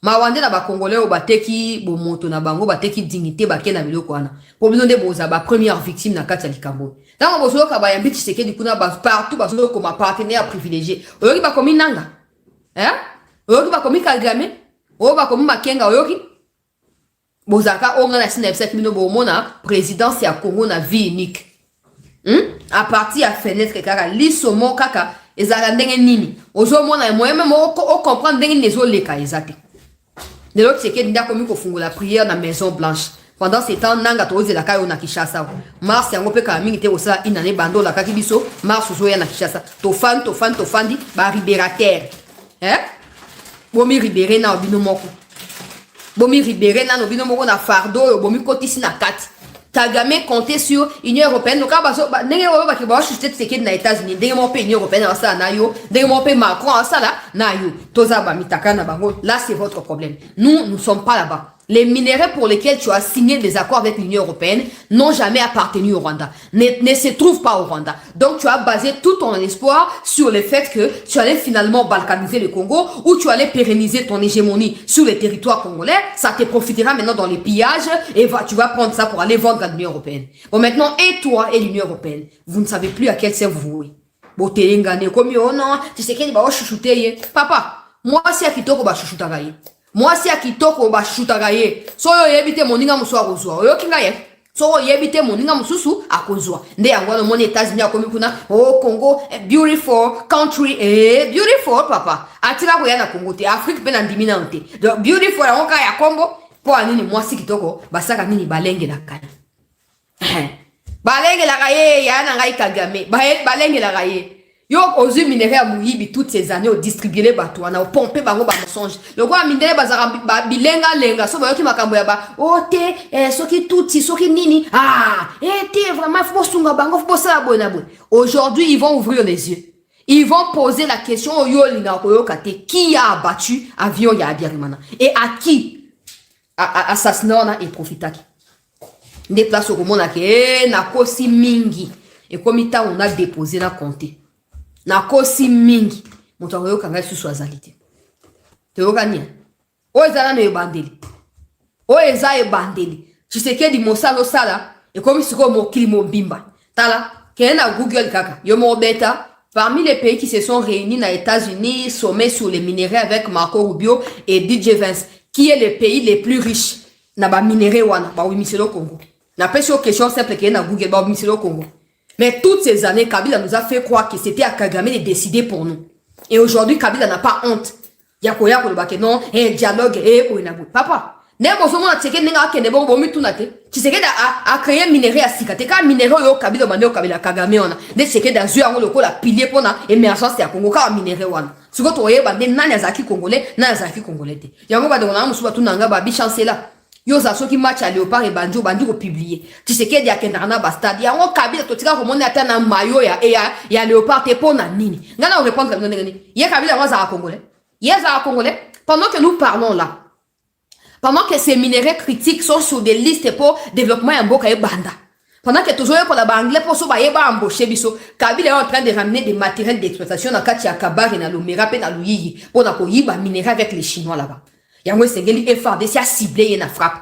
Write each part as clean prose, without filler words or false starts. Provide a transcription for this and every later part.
Mawande na ba Congolais o bateki bo moto na bango bateki dignité ba kena biloko wana. Pour besoin de boza ba première victime na kati ya likambo. Tango bozo ka ba yambi Tshisekedi kuna ba partout ba zo comme partenaire privilégié. Oyoki ba komi nanga. Oyoki ba komi Kagame. Oyoki ba komi Makenga oyoki. Bozaka onga na sina 7 mino bo mona présidence ya Congo na vie unique. À partir à fenêtre kaka lisomo kaka ezala ndenge nini. Ozo mona moyen même o comprendre ndenge nezo leka ezate. De l'autre, c'est qu'il y a comme la prière dans la Maison Blanche. Pendant ces temps, Nanga Tozi la Kayo na Kishasa. Mars, il y a un peu quand même été au sein d'une année bando la Kakibiso. Mars, ou na Kishasa. Tofandi, ba libérateur. Bomi libéré na obinomoko. Bomi libéré na obinomoko na fardo, bomi kotisi na kati. Kagame comptait sur l'Union européenne. Donc, n'ayez pas que vous achetez ce qui est dans les États-Unis. N'ayez pas l'Union européenne, n'ayez pas Macron, là, c'est votre problème. Nous ne sommes pas là-bas. Les minéraux pour lesquels tu as signé des accords avec l'Union européenne n'ont jamais appartenu au Rwanda. Ne se trouvent pas au Rwanda. Donc, tu as basé tout ton espoir sur le fait que tu allais finalement balkaniser le Congo ou tu allais pérenniser ton hégémonie sur les territoires congolais. Ça te profitera maintenant dans les pillages et tu vas prendre ça pour aller vendre à l'Union européenne. Bon, maintenant, et toi et l'Union européenne, vous ne savez plus à quel sein vous vouez. Bon, t'es engagé comme oh non, tu sais qu'il va chouchouter. Papa, moi, c'est à Kitoko, va chouchouter. Moi, si à Kitoko, ba shutagaye. So yo yebite moninga musu a kozwa. Yo kinga ye. So yo yebite moninga mususu a kozwa. Nde yangwa mon États-Unis a komi kuna. Oh, Congo, beautiful country. Beautiful, papa. Atila ko yana Congo te. Afrique ben andimina onte. Donc, beautiful la onka ya Congo. Po anini moi si Kitoko, basaka nini balenge la kaya. Balenge la kaye, yana ngai Kagame. Balenge la kaye. Yo ozu minéraux à Mouyibi toutes ces années au distribuer les bateaux on a pompé bango ba mensonge le quoi minéraux bazara ba bilenga lenga so ba ki makambo ya ba te soki tuti soki nini te vraiment faut sunga bango faut ça bona bon aujourd'hui ils vont ouvrir les yeux ils vont poser la question yo linga ko kate qui a abattu avion ya Abiyarimana et à qui assassinona et profitaki des places au monde ke na kosi mingi et comme ta on a déposé na compter na kosi mingi moto akoyo kanga susu azalite te okania o ezala na ebandeli o eza ebandeli Tshisekedi mosalo sala e comme siko mokili mobimba tala kena Google kaka yo mo beta parmi les pays qui se sont réunis aux États-Unis sommet sur les minéraux avec Marco Rubio et DJ Vance qui est le pays les plus riches na ba minéraux wana ba wimiselo Congo na question question simple kena Google ba wimiselo Congo. Mais toutes ces années, Kabila nous a fait croire que c'était à Kagame de décider pour nous. Et aujourd'hui, Kabila n'a pas honte. Yakoya ko lobake non, dialogue oinabu. Papa, nebo somo na tseke nenga ke nebo bomi tunate. Tseke a créé minerai à sikate ka minerai yo Kabila mande Kabila Kagame ona. De tseke da zu yango lokola pilier pona émergence ya Congo ka minerai wana. Siko to yeba de nani azaki congolais, nani azaki congolais te. Yango ba de na musuba tunanga ba bi chancela. Yo za soki match à Léopard et Banjo bandi ko publier. Tu sais qu'il y a kendana ba stade. Ya ngo Kabila to tika ko mona ata na mayo ya Léopard te pona nini. Ngana on répondre comme nini. Ye Kabila ngo za congolais. Ye za congolais. Pendant que nous parlons là. Pendant que ces minéraux critiques sont sur des listes pour développement en boka et banda. Pendant que toujours pour la anglais pour so ba yeba embaucher biso. Kabila est en train de ramener des matériels d'exploitation dans Katia Kabar et na Lomera pe na Luyi pour na ko yiba minéraux avec les Chinois là-bas. Yango sengeli FRDC a ciblé na frappe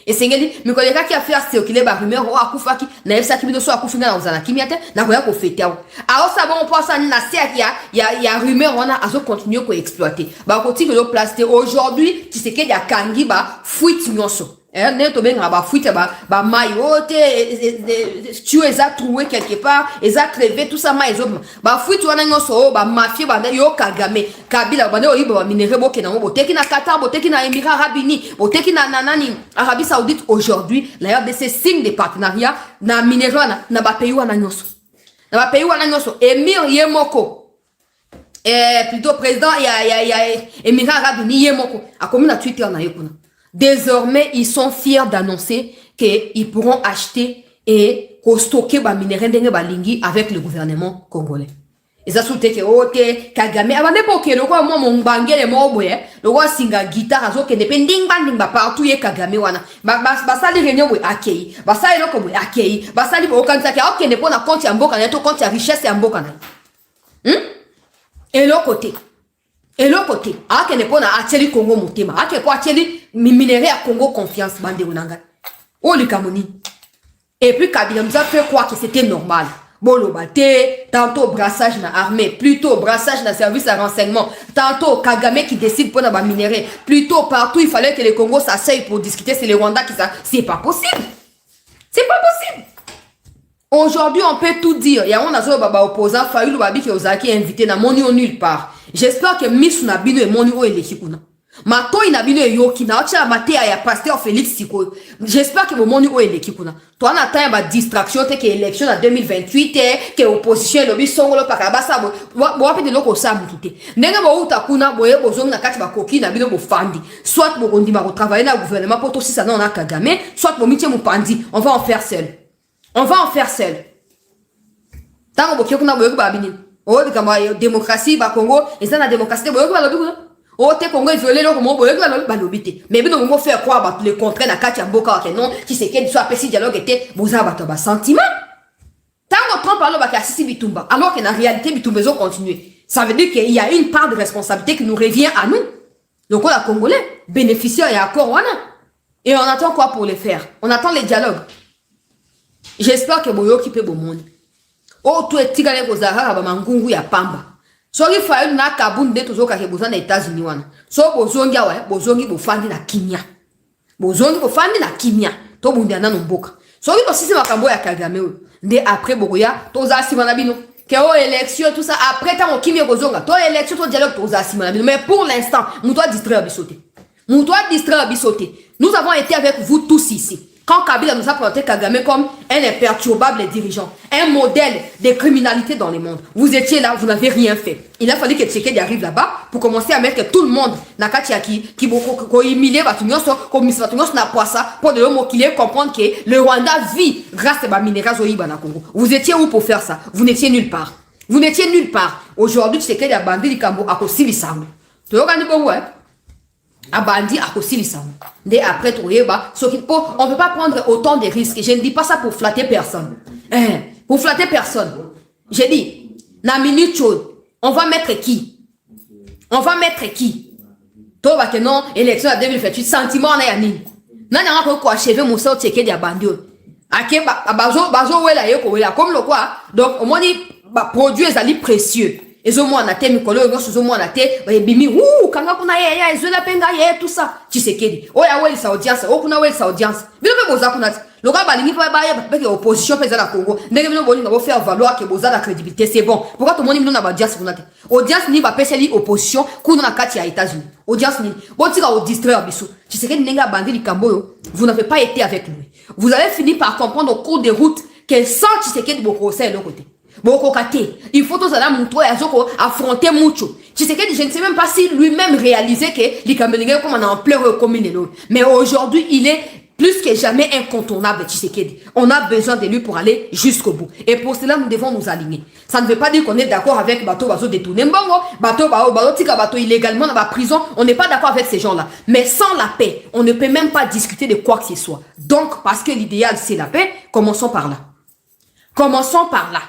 et sengeli mi koleka ki a fait circuler ba rumeur o akufaki na efsa ki bido so akufinga na uzana kimiate na ko ya ko fete awo a o sabon po sa na se ya rumeur on a azo continuer ko exploiter ba ko ti que le placer aujourd'hui tu sais que ya kangi ba fuite nyonso ne to benga ba fuite ba mayote tu es a trouvé quelque part et a crevé tout ça mais ba fuite wana nyonso ba mafia ba yo Kagame Kabila ba yo iba minéraux boke na boteki na Qatar boteki na Émirats Arabes Unis boteki na nani Arabie Saoudite aujourd'hui la RDC signe des partenariats na minéraux na ba pays wana nyonso na ba pays wana nyonso Emir Yemoko plutôt président ya Émirats Arabes Unis Yemoko a comme na Twitter na yekuna. Désormais, ils sont fiers d'annoncer qu'ils pourront acheter et stocker ba minéraux ndenge balingi avec le gouvernement congolais. Et ça soute que Kagame abande po ke loko mo mbangele mo boye loko singa guitare azo ke depending banding ba partout ye Kagame wana ba sali réunion boye akei ba sali loko boye akei ba sali bo kanza ke okende po na compte ya mboka na to compte ya richesse ya mboka na et l'autre côté Et l'autre côté, à quel point a attiré Congo Motema, à quel point attiré minerai à Congo confiance, bande Onanga. Oh, le Cameroun. Et puis Kabila nous a fait croire que c'était normal. Bolo Bate, tantôt brassage dans l'armée, plutôt brassage dans le service de renseignement, tantôt Kagame qui décide pour la minerai, plutôt partout il fallait que les Congo s'asseyent pour discuter, c'est les Rwandais qui ça. C'est pas possible. C'est pas possible. Aujourd'hui, on peut tout dire. Il y a un baba opposant, Fayulu Babi qui est invité dans mon nulle part. J'espère que Miss Nabino et mon est l'équipe. Mato inabino yoki na ocha mate ya pasteur Félix Siko. J'espère que mon est l'équipe. Toi, on attend ma distraction, que élection en 2028, que opposition, lobby songolo pakabasa, bo apé de loko sa mutute. Nenga bo uta kuna, boye bozong na kati bakoki na bino bo fandi. Soit bo kondi ma travailler na gouvernement, poto si ça non na Kagame, soit bo mitie mo pandi. On va en faire seul. On va en faire seul. Tant que vous avez babini. Oh, de démocratie, ba Congo, et ça la démocratie, vous avez lobby. Oh, te Congo violé le comment vous avez lobby. Mais vous nous faire croire le contraire na Katia Mboka que non, qui c'est qu'elle soit petit dialogue était vous avez ba sentiment. Tant qu'on prend par le bac Sisi Bitumba, alors que la réalité Bitumba ont continué. Ça veut dire qu'il y a une part de responsabilité qui nous revient à nous. Donc on a Congolais, bénéficiaires et accords, et on attend quoi pour les faire? On attend les dialogues. J'espère que vous occupez de monde. Oh, tu es tigane kozara ba mangungu ya pamba. So ki fayu na kabunde tozo ka keboza na États-Unis wana. So bozongi wa bozongi bofandi na kimia. Bozongi bofandi na kimia. To bundi na mboka. So ki tosisi makambo ya Kagame o. Nde après bokoya toza sima na bino. Que o élection tout ça après tant kimia kozonga. To élection to dialogue toza sima na bino. Mais pour l'instant, muto distraire bisoté. Muto distraire bisoté. Nous avons été avec vous tous ici. Quand Kabila nous a présenté Kagame comme un imperturbable dirigeant, un modèle de criminalité dans le monde, vous étiez là, vous n'avez rien fait. Il a fallu que Tshisekedi arrive là-bas pour commencer à mettre tout le monde dans qui humilier pour de l'homme qu'il comprendre que le Rwanda vit grâce à la minération au Congo. Vous étiez où pour faire ça? Vous n'étiez nulle part. Vous n'étiez nulle part. Aujourd'hui, Tshisekedi a bandé du Cambo à Kosili-Sango. Tu regardes bon, ouais? Abandi a aussi les sangs. Dès après, on ne peut pas prendre autant de risques. Je ne dis pas ça pour flatter personne. Pour flatter personne. J'ai dit, na minute chaude, on va mettre qui? On va mettre qui? Toi, que non, élection à 2028, sentiment on a yannine. N'a pas quoi achever mon sort checker des bandits. Ake, bazo, ouais, là, comme le quoi. Donc, au moins, produit les précieux. Et zo moi na te mikolo ngo zo moi na te bimi kanga kuna ya ezola penga ya tout ça Tshisekedi oya weli sa audience okuna weli sa audience bino pe boza kuna le gars balingi pa ba ya pe opposition pe za la Congo ndenge bino bolinga bo faire valoir que boza la crédibilité c'est bon pourquoi tout le monde bino na ba audience kuna te audience ni ba pesa li opposition kuna na kati ya États-Unis audience ni botika au distraire biso Tshisekedi nenga bandi likambo vous n'avez pas été avec lui vous avez fini par comprendre au cours des routes que sans Tshisekedi bokose de l'autre côté. Il faut tous affronter mucho. Je ne sais même pas si lui-même réalisait que les Camerounais comme on a en pleure comme une énorme. Mais aujourd'hui, il est plus que jamais incontournable, Tshisekedi. On a besoin de lui pour aller jusqu'au bout. Et pour cela, nous devons nous aligner. Ça ne veut pas dire qu'on est d'accord avec Bato Bazo détourné Mbongo, Bato Tika Bato illégalement dans la prison. On n'est pas d'accord avec ces gens-là. Mais sans la paix, on ne peut même pas discuter de quoi que ce soit. Donc, parce que l'idéal, c'est la paix, commençons par là. Commençons par là.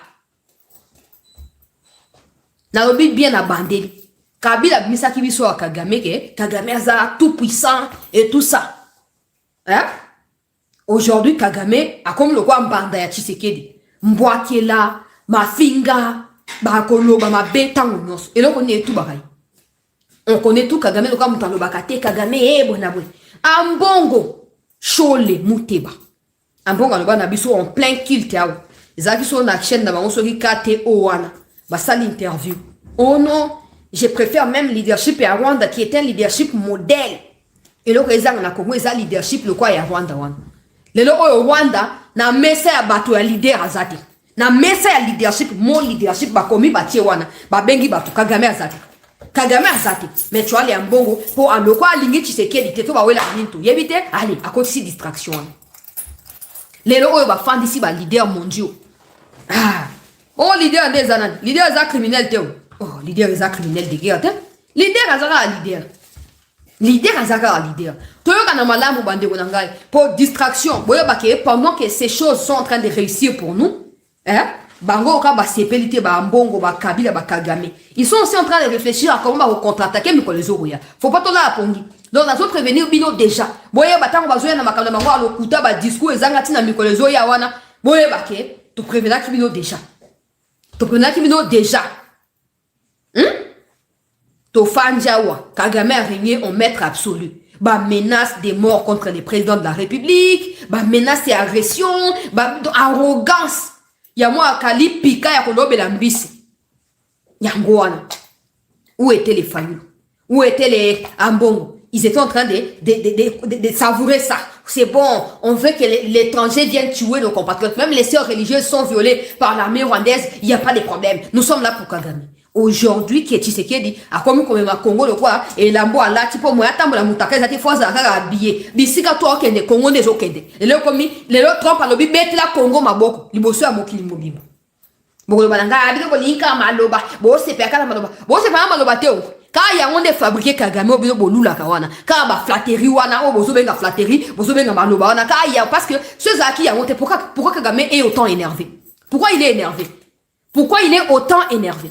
Nalobi bien abandonné. Kabila misaki biso à Kagame ke Kagame aza tout puissant et tout ça. Hein? Aujourd'hui Kagame a comme le quoi mbanda ya Tshisekedi. Mbwakela, mafinga, bakolo ba mabetango nyonso. Et donc on est tout bakai. On connaît tout Kagame le quoi mutalo bakate Kagame bonabwe. Ambongo Chole Muteba. Ambongo le na biso en plein kill tao. Ezaki so na chaîne na bango soki KTO wana. Ça l'interview. Oh non, je préfère même leadership à Rwanda qui est un leadership modèle. Et là, ils ont Congo, ils ont leadership le quoi à Rwanda. Le Rwanda na messa à bateau à leader azati. Na messa à leadership, mon leadership ba komi ba tiwana, ba bengi bateau Kagame azati. Kagame azati. Mais tu vois les ambongo pour un loco à ligne Tshisekedi te to ba wela ninto. Yebite, allez, à côté de distraction. Les locaux ba fan d'ici ba leader mondiaux. Ah. Oh, leader des ananas. Leader est un criminel, Théo. Oh, leader est un criminel de guerre, Théo. Leader est un leader. Leader est un leader. Tout le monde a mal à bande pour distraction. Pendant que ces choses sont en train de réussir pour nous, hein, Bango ka ba sepelité ba mbongo ba kabila ba kagame. Ils sont aussi en train de réfléchir à comment on contre-attaquer mais les autres. Faut pas tout là pongi. Donc nous prévenir bino déjà. Boye batango bazoya na makambo bango alokuta ba discours ezanga tina mikolo zoya wana. Boye bake to prévenir ki bino déjà. To prévenir ki bino déjà. To fanjawa Kagame a régné en maître absolu. Bah menace de mort contre les présidents de la République, bah menace et agression, bah arrogance. Ya moi Kali Pika ya kolobe la mbisi. Yangouana. Où étaient les Fayou? Où étaient les Ambongo? Ils étaient en train de savourer ça. C'est bon, on veut que l'étranger vienne tuer nos compatriotes. Même les sœurs religieuses sont violées par l'armée rwandaise, il n'y a pas de problème. Nous sommes là pour Kagame. Aujourd'hui, qui est Tshisekedi, a comme ma Congo le quoi, et la boa là, tu peux moi attendre la moutaka, ça te faut ça habillé. D'ici qu'à toi, Kende, Congo des Okende. Et là, comme les autres trompes à l'objet, bête la Congo ma boko, liboso à moki limobima. Bon, le balanga, habite ko linka maloba, bon, c'est pas kala maloba, bon, c'est pas maloba teo. Quand il y a on des fabriqués Kagame, au besoin de la kawana, quand ba flatterie wana, au besoin de flatterie, besoin de maloba wana, quand il y a, parce que ceux à qui y a monté, pourquoi Kagame est autant énervé? Pourquoi il est énervé? Pourquoi il est autant énervé?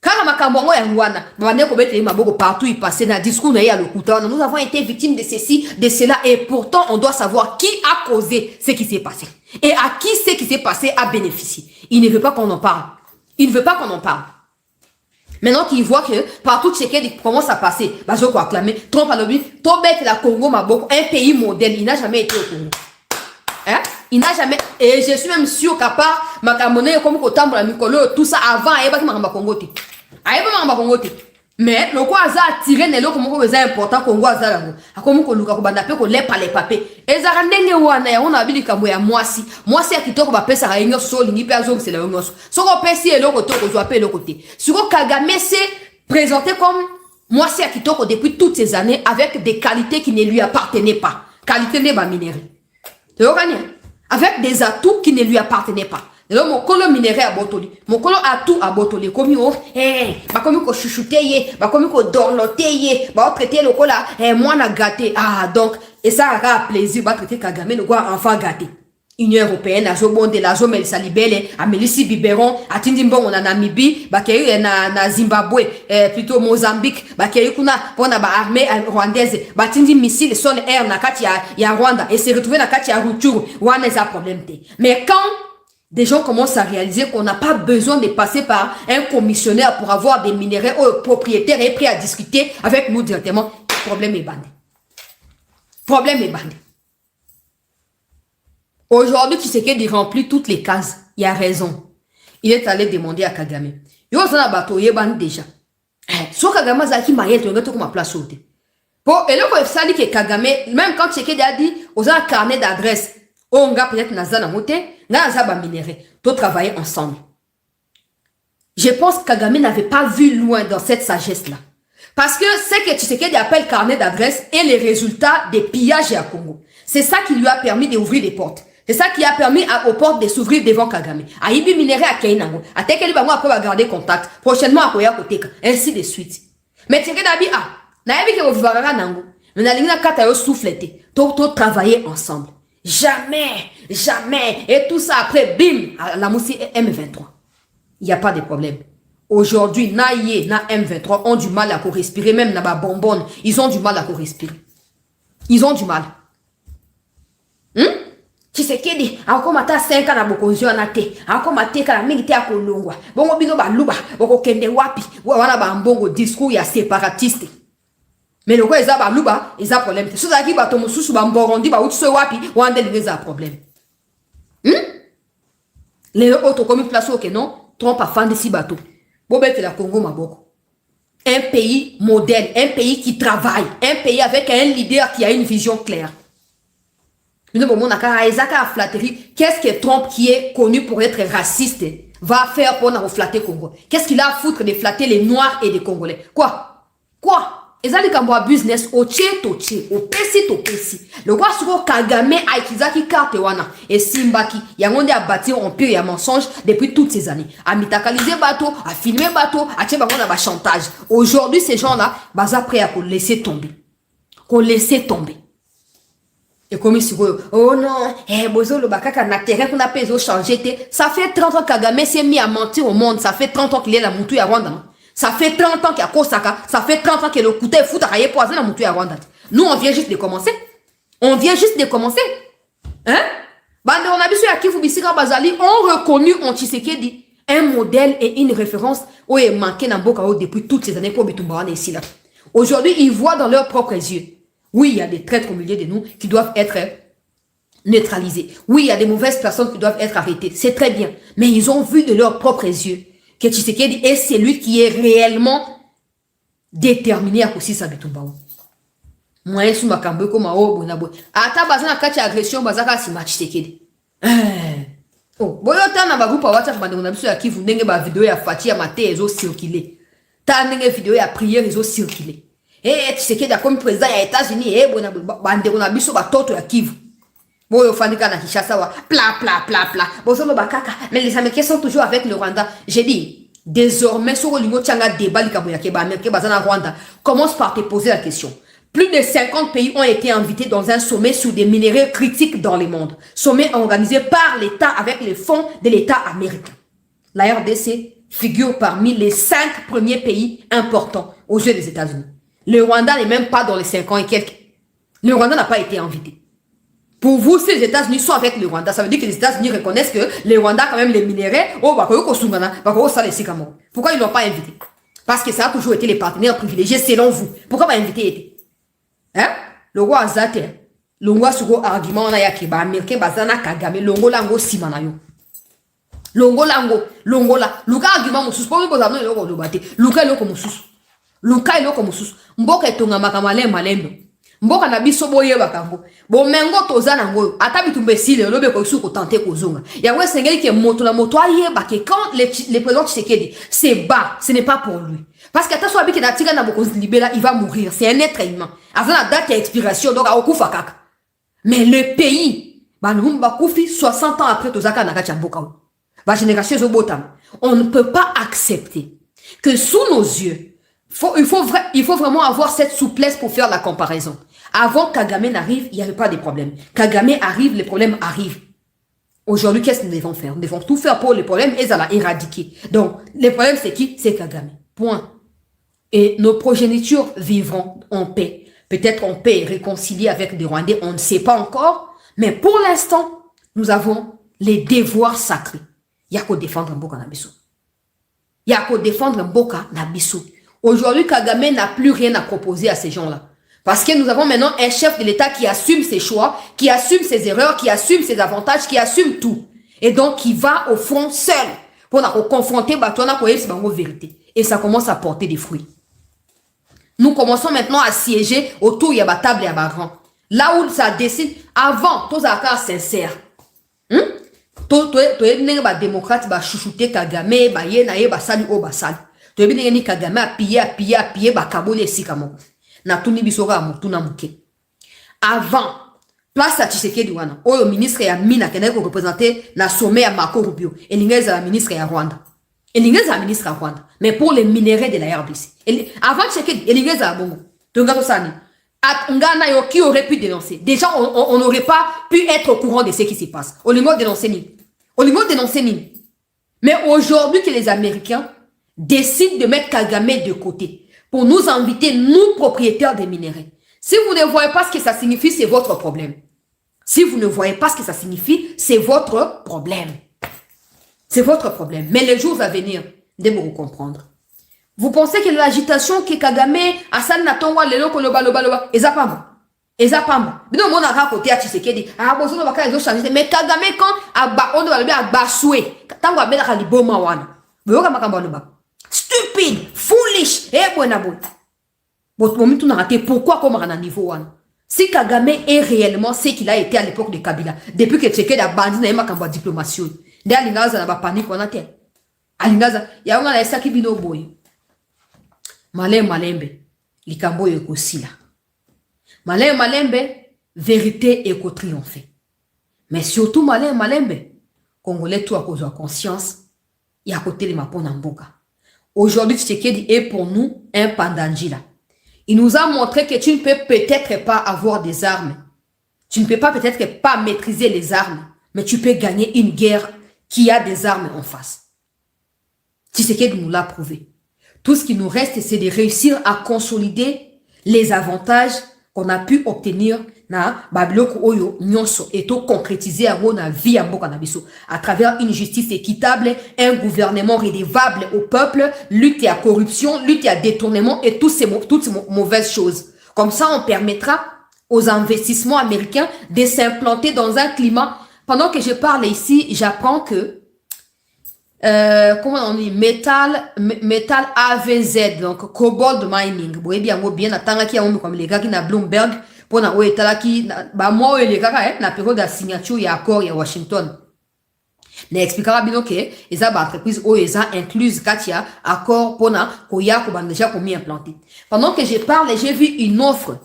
Car makambo ya ngwana bande ko bete maboko partout il passait dans discours na ya lokuta nous avons été victimes de ceci de cela et pourtant on doit savoir qui a causé ce qui s'est passé et à qui ce qui s'est passé a bénéficié. Il ne veut pas qu'on en parle. Il ne veut pas qu'on en parle. Maintenant qu'il voit que partout ce qui commence à passer, bah je crois acclamer Trump a lobby, trop bête la Congo maboko un pays modèle, il n'a jamais été au Congo. Hein? Il n'a jamais, et je suis même sûr qu'à part makamone comme kotambo la mikolo tout ça avant et pas qui m'a Congo te. Mais le quoi ça tiré ne lo comme c'est important Congo ça là comme ko luka ko banda pe ko lepa les papé ezara ndenge wana ya on a bili kambo ya mwasi ya kitoko ba pesa ka yenyo so lingi pe azo c'est la yenyo so ko pesi e loko to ko zo pe le côté sur Kagame s'est présenté comme mwasi ya kitoko depuis toutes ces années avec des qualités qui ne lui appartenaient pas qualité ne ba minéraux tu vois avec des atouts qui ne lui appartenaient pas. Alors mon colo minéré à botoli, mon colo a tout à botoli, comme on, comme on chuchoter, comme on dorloter, traiter le cola, moi na gâté. Ah donc, et ça a plaisir, traiter Kagame le quoi enfant gâté. Union européenne, a zobonde la zone Melissa Libele, a Mélissi Biberon, a Tindimbon en Namibie, bakeyu na Zimbabwe, plutôt Mozambique, bakeyu kuna pona ba armée rwandaise, batindi missile son air na kati ya Rwanda et se retrouver na kati ya Rutshuru, wana ça problème té. Mais quand des gens commencent à réaliser qu'on n'a pas besoin de passer par un commissionnaire pour avoir des minéraux propriétaires et prêts à discuter avec nous directement, problème est bandé. Problème est bandé. Aujourd'hui, tu sais qu'il remplit toutes les cases. Il a raison. Il est allé demander à Kagame. Yo zana bato yeban déjà. So Kagame zaki mayel to ngato kuma place ote. Pour et le ko efsali que Kagame même quand Tshisekedi a dit aux un carnet d'adresse, on nga peut-être nazana moté, nga zaba minéré, to travailler ensemble. Je pense que Kagame n'avait pas vu loin dans cette sagesse là. Parce que c'est que Tshisekedi appelle carnet d'adresse et les résultats des pillages à Congo. C'est ça qui lui a permis d'ouvrir les portes. C'est ça qui a permis aux portes de s'ouvrir devant Kagame. Aïbi minéré à Kainango. A Tekeli Bango après va garder contact. Prochainement à Koya Koteka. Ainsi de suite. Mais Tshisekedi a dit, naïbi ke vivara nango. Mais na lingna kata yo souffleté. To travailler ensemble. Jamais, jamais. Et tout ça après, bim, la moussi M23. Il n'y a pas de problème. Aujourd'hui, Naïe, na M23 ont du mal à respirer. Même na ba bonbonne, ils ont du mal à respirer. Ils ont du mal. Tshisekedi encore mata 5 ans na bokonzi na te encore mateka na mingi te akolongwa bongo bino ba luba boko kende wapi wana ba mbongo discours ya séparatiste mais le quoi eza ba luba eza problème te soza ki bato mosusu ba mborondi ba utso wapi wande leza problème les autres comme place ok non trompe à fan de si bateau bobete la Congo maboko un pays modèle un pays qui travaille un pays avec un leader qui a une vision claire. Qu'est-ce que Trump, qui est connu pour être raciste, va faire pour nous flatter Congo? Qu'est-ce qu'il a à foutre de flatter les Noirs et les Congolais? Quoi? Ils ont dit business au tché, au pessi. Le roi sur Kagame a utilisé carte wana et Simbaki. Yangonde a bâti un empire et un mensonge depuis toutes ces années. A mitakaliser bateau, a filmer bateau, a tché bango na chantage. Aujourd'hui, ces gens-là, baza prêts à qu'on laisser tomber. Et comme il oh non, bozo le bakaka na terrain qu'on a payé changé. Ça fait 30 ans que Kagame s'est mis à mentir au monde. Ça fait 30 ans qu'il est la moutou à Rwanda. Ça fait 30 ans qu'il y a Kosaka. Ça fait 30 ans qu'il a le couteau fout à rayer poison la moutou à Rwanda. Nous, on vient juste de commencer. On vient juste de commencer. Hein? Bande, on a vu sur la Kivu Bissika Bazali, ont reconnu en Tshisekedi un modèle et une référence où il manquait dans Bokao depuis toutes ces années pour Bitumbawan ici là. Aujourd'hui, ils voient dans leurs propres yeux. Oui, il y a des traîtres au milieu de nous qui doivent être neutralisés. Oui, il y a des mauvaises personnes qui doivent être arrêtées. C'est très bien. Mais ils ont vu de leurs propres yeux que Tshisekedi est celui qui est réellement déterminé à aussi sa Bitumbawan. Moi, je suis un peu comme un homme. Ata bazana kati agression bazaka si match Tshisekedi. Oh, boyo tana ba groupe WhatsApp bande on a biso ya Kivu ndenge ba vidéo ya Fati ya Maté ezo circuler. Ta ndenge vidéo ya prière ezo circuler. Tshisekedi a comme président ya États-Unis bona bande on a biso ba toto ya Kivu. Boyo fanika na Kinshasa wa pla pla pla pla. Bozo lo bakaka mais les Américains sont toujours avec le Rwanda. J'ai dit désormais sur le niveau tchanga débat likaboya ke ba Américain bazana Rwanda. Commence par te poser la question. Plus de 50 pays ont été invités dans un sommet sur des minéraux critiques dans le monde. Sommet organisé par l'État avec les fonds de l'État américain. La RDC figure parmi les 5 premiers pays importants aux yeux des États-Unis. Le Rwanda n'est même pas dans les 5 ans et quelques. Le Rwanda n'a pas été invité. Pour vous, si les États-Unis sont avec le Rwanda, ça veut dire que les États-Unis reconnaissent que le Rwanda a quand même les minéraux. Pourquoi ils ne l'ont pas invité? Parce que ça a toujours été les partenaires privilégiés selon vous. Pourquoi pas invité? Hein? Le roi Azate, le roi sur argument na yakiba américain bazana Kagame, longo lango simanayo. Longo lango, longo la. Luka argument musus, pour nous amener le lobate. Luka loko musus. Luka loko musus. Mboka etonga makamale malembo. Mboka na biso boye bakango. Bo mengo tozana ngo, ata bitumbe sile lobe ko su ko tenter kozonga. Ya we sengeli ke moto la moto aye ba ke quand les présidents Tshisekedi, c'est bas, ce n'est pas pour lui. Parce que attention, il va mourir. C'est un être humain. Avant la date d'expiration, donc à Okufa Kaka. Mais le pays, 60 ans après, la génération on ne peut pas accepter que sous nos yeux, il faut vraiment avoir cette souplesse pour faire la comparaison. Avant Kagame n'arrive, il n'y avait pas de problème. Kagame arrive, les problèmes arrivent. Aujourd'hui, qu'est-ce que nous devons faire? Nous devons tout faire pour les problèmes et ça l'a éradiquer. Donc, les problèmes, c'est qui? C'est Kagame. Point. Et nos progénitures vivront en paix. Peut-être en paix réconciliée avec les Rwandais, on ne sait pas encore. Mais pour l'instant, nous avons les devoirs sacrés. Il y a qu'à défendre Mboka Nabiso. Il y a qu'à défendre Mboka Nabiso. Aujourd'hui, Kagame n'a plus rien à proposer à ces gens-là. Parce que nous avons maintenant un chef de l'État qui assume ses choix, qui assume ses erreurs, qui assume ses avantages, qui assume tout. Et donc, qui va au fond seul pour nous confronter à la vérité. Et ça commence à porter des fruits. Nous commençons maintenant à siéger autour de la table et à Bagran. Là où ça décide, avant, tous accords sincères. Tous les démocrates va chouchouter Kagame, ba yenaye ba sali o ba sali. Tous les Kagame a pillé ba kabole sikamo. Na tuni bisoka mutuna muke. Avant, place à Tshisekedi wana. Oyo ministre ya mina kena ko représenter na sommet ya Marco Rubio. Et l'ingénieur la ministre ya Rwanda. Et l'ingénieur la ministre à Rwanda. Mais pour les minéraux de la RDC. Avant Tshisekedi, et l'ingénieur la bongo. Tonga Sani. Qui aurait pu dénoncer? Déjà, on n'aurait pas pu être au courant de ce qui se passe. On lui dénoncer ni. On lui dénoncer ni. Mais aujourd'hui que les Américains décident de mettre Kagame de côté pour nous inviter, nous, propriétaires des minéraux. Si vous ne voyez pas ce que ça signifie, c'est votre problème. Si vous ne voyez pas ce que ça signifie, c'est votre problème. C'est votre problème. Mais les jours à venir, devez-vous comprendre. Vous pensez que l'agitation que Kagame, Hassan Natonwa, Lelo Koloba, Ezapambo. Mais non, on a raconté à Tshisekedi. Mais Kagame, quand on va basoué, tant qu'on va liboma wana. Stupide, foolish, pourquoi comme on a niveau one? Si Kagame est réellement ce qu'il a été à l'époque de Kabila, depuis que Tshisekedi a bandit na yema kamba diplomatie, de alingaza na ba panique on a tel. Alingaza, ya on a esa ki bino boy. Malembe, likambo yeko sila. Malembe, vérité eko triompher. Mais surtout Malembe, Congolais tout à cause de conscience, ya côté les mapona mboka. Aujourd'hui, Tshisekedi est pour nous un pandangila. Il nous a montré que tu ne peux peut-être pas avoir des armes. Tu ne peux pas peut-être pas maîtriser les armes, mais tu peux gagner une guerre qui a des armes en face. Tshisekedi nous l'a prouvé. Tout ce qui nous reste, c'est de réussir à consolider les avantages qu'on a pu obtenir na babiloko oyo nyonso et tout concrétiser à la vie à à travers une justice équitable, un gouvernement redevable au peuple, lutte à corruption, lutte à détournement et toutes ces mauvaises choses. Comme ça, on permettra aux investissements américains de s'implanter dans un climat. Pendant que je parle ici, j'apprends que comment on dit, métal AVZ, donc cobalt mining. Vous voyez bien, attends qui a comme les gars qui na Bloomberg pour na oetala qui ba moi les gars na période de signature et accord à Washington. Ne expliquera bien que les entreprises o eza incluse katia accord pour na koya ko ban déjà commis implanté. Pendant que je parle, j'ai vu une offre.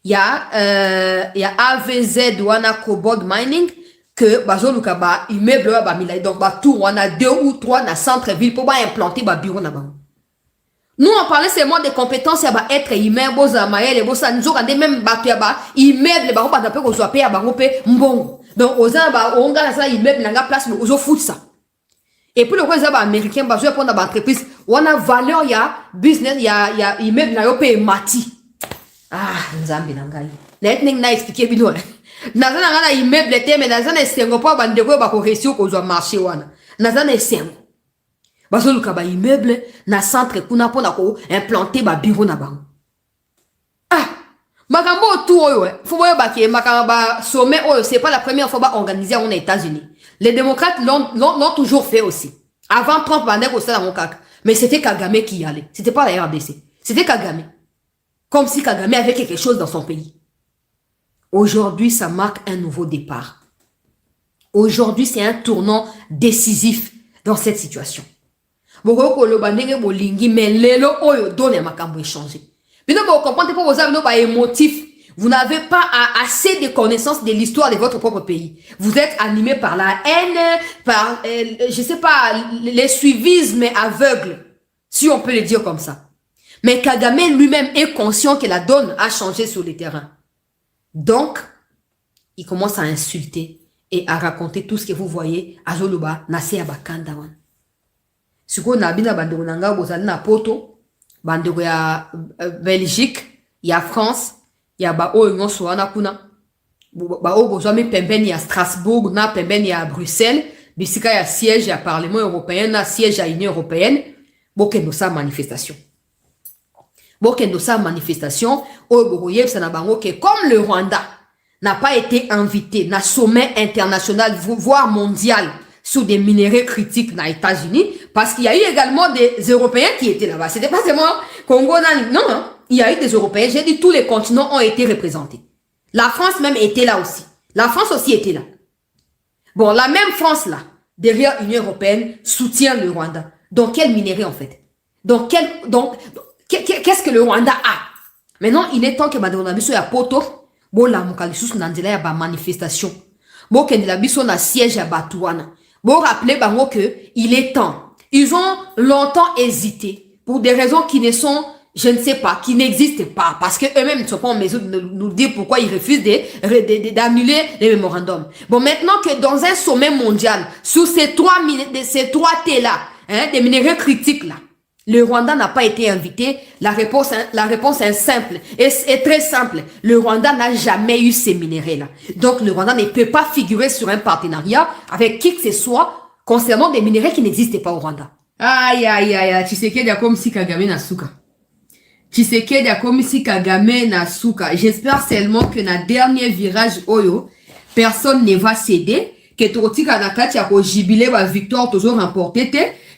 Il y a AVZ wana cobalt mining que bazo luka ba immeuble ba milai donc ba tout on a 2 ou 3 na centre ville pour ba implanter ba bureau na ba. Nous on parlait seulement des compétences ya ba être humain boza maele boza nzoka de même ba ya ba immeuble ba ba pe ko zo pe ya ba pe mbongo. Donc oza ba onga na ça immeuble na place mais ozo foot ça. Et puis le quoi ba américain ba zo prendre ba entreprise on a valeur ya business ya immeuble na yo pe mati. Ah nzambi na ngai. Let ning na expliquer bino. Nazana ngana immeuble te mais nazana esengo po bandeko ba ko réussir ko zo marché wana. Nazana esengo. Bazo luka ba immeuble na centre kuna pona ko implanter ba bureau na bango. Ah, makambo tout oyo faut boye ba ki makamba sommet oyo c'est pas la première fois ba organiser aux États-Unis. Les démocrates l'ont toujours fait aussi. Avant Trump bandeko ça dans mon cac. Mais c'était Kagame qui y allait. C'était pas la RDC. C'était Kagame. Comme si Kagame avait quelque chose dans son pays. Aujourd'hui, ça marque un nouveau départ. Aujourd'hui, c'est un tournant décisif dans cette situation. Mais lelo donne makambo échangé. Mais non, vous comprenez pas vos amis pas émotifs. Vous n'avez pas assez de connaissances de l'histoire de votre propre pays. Vous êtes animé par la haine, par, je sais pas, les suivismes aveugles, si on peut le dire comme ça. Mais Kagame lui-même est conscient que la donne a changé sur le terrain. Donc, il commence à insulter et à raconter tout ce que vous voyez à Zoluba, Nase Abakandawan. Ce qu'on a bien à Bandonanga, vous allez à Poto, Bandego ya Belgique, il y a France, il y a Bao Union Soana Kuna, Bao Bozami Pembeni à Strasbourg, na Pembeni à Bruxelles, Bissika ya siège à Parlement européen, na siège à Union européenne, Bokendo sa manifestation. Bokendo sa manifestation, que comme le Rwanda n'a pas été invité na sommet international, voire mondial, sur des minéraux critiques dans les États-Unis, parce qu'il y a eu également des Européens qui étaient là-bas. C'était pas seulement Congo, non, hein? Il y a eu des Européens. J'ai dit tous les continents ont été représentés. La France même était là aussi. La France aussi était là. Bon, la même France là, derrière l'Union européenne, soutient le Rwanda. Donc quel minerai en fait? Qu'est-ce que le Rwanda a? Maintenant, il est temps que Madonna Bisso ya poto, bon la mukalisus nandela ya ba manifestation. Bon que la Bisso na siège à Batouana. Bon rappeler bango que il est temps. Ils ont longtemps hésité pour des raisons qui ne sont, je ne sais pas, qui n'existent pas, parce que eux-mêmes ne sont pas en mesure de nous dire pourquoi ils refusent d'annuler les mémorandums. Bon, maintenant que dans un sommet mondial, sur ces trois T là, hein, des minéraux critiques là, le Rwanda n'a pas été invité. La réponse est simple. Et très simple. Le Rwanda n'a jamais eu ces minéraux-là. Donc, le Rwanda ne peut pas figurer sur un partenariat avec qui que ce soit concernant des minéraux qui n'existent pas au Rwanda. Aïe, aïe, aïe. Tshisekedi a comme si Kagame na suka. Tshisekedi a comme si Kagame na suka. J'espère seulement que dans le dernier virage oyo, personne ne va céder. Que Totika Nakati a jubilé la victoire toujours remportée.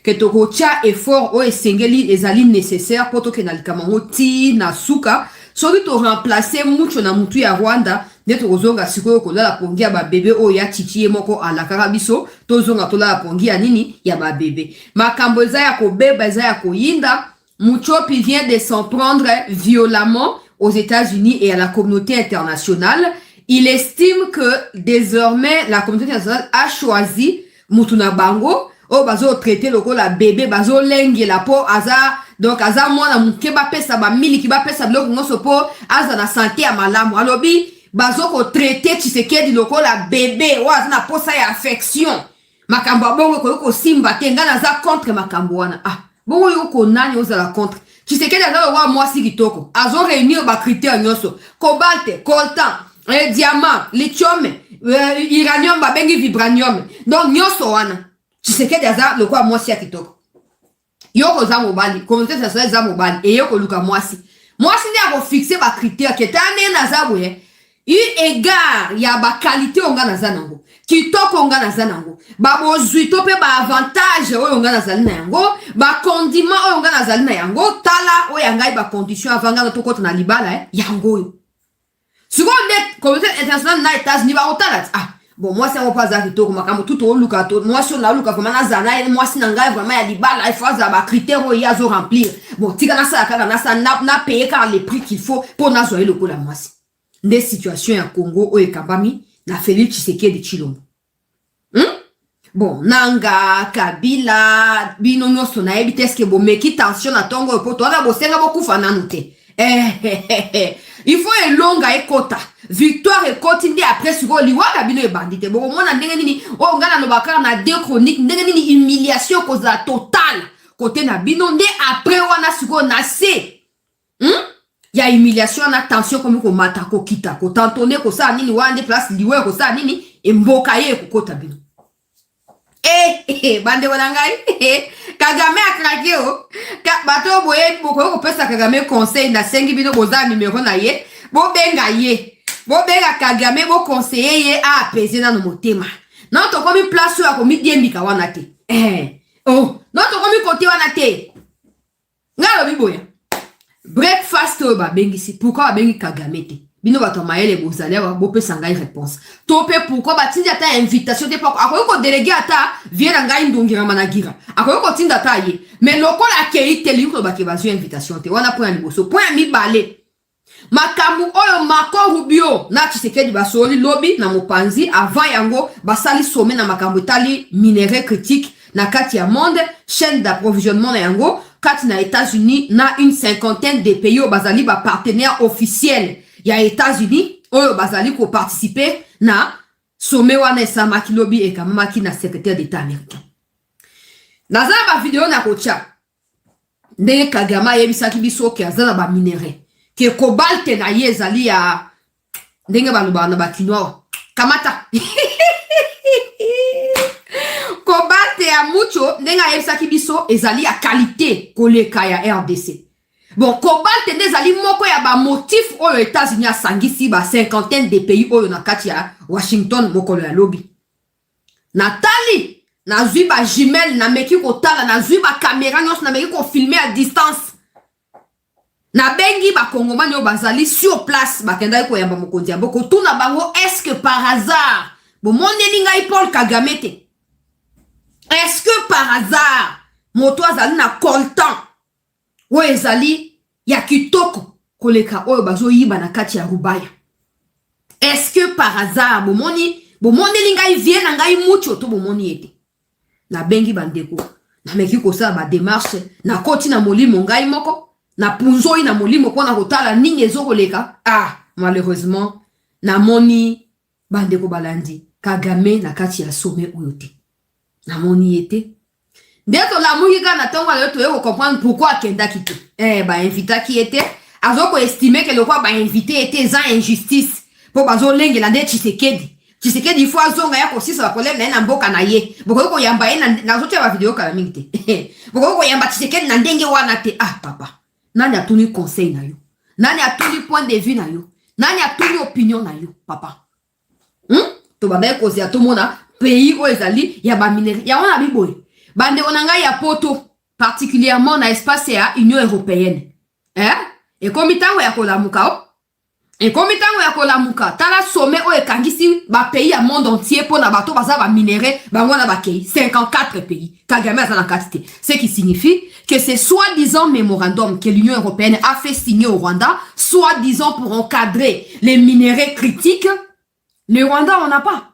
Que Tokocha effort o esengeli les alines nécessaires pour que na likamango ti na suka soki to remplacer mucho na mutu ya Rwanda ne tozonga sikoyo kola la pongi ya ba bébé o ya chichi moko ala karabiso tozonga tola la pongi ya nini ya ba bébé makambo eza ya kobeba eza ya koyinda Muchopi vient de s'en prendre violemment aux États-Unis et à la communauté internationale. Il estime que désormais la communauté internationale a choisi Mutuna Bango o bazo traité loko la bébé bazo lengi la po aza donc aza mwana muke ba pesa ba mili ki ba pesa biloko ngoso po aza na santé ya malamu alobi bazoko traité Tshisekedi lokola bébé oyo na posa ya affection makambo bongo ko simba te nga naza contre makambo wana ah bongo yoko nani ozala contre Tshisekedi aza wa mwasi kitoko azo réunir ba critères nyonso cobalt coltan diamant lithium uranium babengi vibranium donc nyonso wana Tshisekedi aza lokola mwasi ya kitoko yoko za mobali communauté nationale za mobali et yoko luka mwasi ndi ako fixer ba critères ke tane na za boye eu égard ya ba qualité onga naza nango kitoko onga naza nango ba bozwi to pe ba avantage oyo onga nazali na yango ba condiment oyo onga nazali na yango tala oyo ngai ba condition avanga to kota na libala yango oyo seconde communauté internationale na États-Unis ba otala ah bon moi c'est pas za kitoko makambo tout o luka to moi si on a luka vraiment na zana moi si nanga vraiment ya libala il faut za ba critères oyo yazo remplir bon tika na sa kaka na sa na payer car les prix qu'il faut pour na zoyer le ko la moi des situations ya Congo oyo ekambami na Félix Tshisekedi Tshilombo bon nanga Kabila bino nyonso na yebi teske bo meki tension na tongo po to na bosenga bokufa nanu te il faut elonga ekota victoire ekoti ndi après siko liwaka bino ebandite bo mona ndenge nini o ngana no bakara na deux chroniques ndenge nini humiliation koza totale côté na bino nde après wana siko na se ya humiliation na tension comme ko mata ko kita ko tantone ko sa nini wande place liwe ko sa nini emboka ye ko kota bino bande wana ngai Kagame akrake o bato boye boko ko pesa Kagame conseil na sengi bino boza numéro na ye bo benga Kagame bo conseiller ye a apaiser na no motema non to komi place ya ko mi diembika wana te non to komi côté wana te ngalo biboya breakfast ba bengisi pourquoi bengi Kagame te bino bato maele bozali wa bo pesa ngai réponse to pe pourquoi ba tinda ta invitation te poko akoyo ko délégué ata viena ngai ndongira managira akoyo ko tinda ta ye mais lokola akei te liko ba ke bazo invitation te wana point liboso point mi balé makambu oyo Marco Rubio na Tshisekedi basoli lobby na mopanzi avant yango basali sommet na makambu tali minerai critique na kati ya monde chaîne d'approvisionnement na yango kati na États-Unis na une cinquantaine de pays au bazali ba partenaires officiels ya États-Unis oyo bazali ko participer na sommet wana samaki lobby et kamaki na secrétaire d'État américain naza ba vidéo na kocha ndenge Kagame yebisaki biso ke azala ba minerai ke cobalt na ye ezali ya ndenge baloba na bakinois kamata cobalt ya mucho ndenge ayebisaki biso ezali ya qualité koleka ya RDC bon cobalt nde ezali moko ya ba motif oyo États-Unis asangisi ba cinquantaine de pays oyo na kati ya Washington mokolo ya lobby natali nazwi ba jumelle na meki kotala nazwi ba caméra nyonso na meki ko filmer à distance na bengi ba kongomani oyo bazali sur place bakendaki koyamba mokonzi ya mboka tuna bango est-ce que par hasard bomondeli ngai Paul Kagame te est-ce que par hasard moto azali na coltan oyo ezali ya kitoko koleka oyo bazoyiba na kati ya Rubaya est-ce que par hasard bomondeli ngai vie na ngai mucho to bomoni ete na bengi bandeko na meki kosala ba démarche na koti na molimo ngai moko na punzoi na molimo kona kotala nini ezokoleka malheureusement na moni bandeko balandi Kagame na kati ya sommet oyo te na moni ete ndeko la mungika na tonga leo toyo comprendre pourquoi akendaki te ba invitaki ete azoko estimer que le quoi ba invité ete za injustice po bazo lengela nde Tshisekedi il faut azonga ya kosisa ba problème na mboka na ye boko ko yamba ye na zote ba video kala mingi te boko ko yamba Tshisekedi na ndenge wana te papa nani atuni conseil na yo nani atuni point de vue na yo nani atuni opinion na yo papa to banda ko zia to mona pays o ezali ya ba minere ya wana biboy bande onanga ya poto particulièrement na espace ya Union européenne et comme tango ya kolamuka tala sommet o ekangisi ba pays ya monde entier pour na bato baza ba minere bango na ba kei 54 pays Kagame aza na kati ce qui signifie que c'est soi-disant mémorandum que l'Union européenne a fait signer au Rwanda, soi-disant pour encadrer les minerais critiques. Le Rwanda, on n'a pas.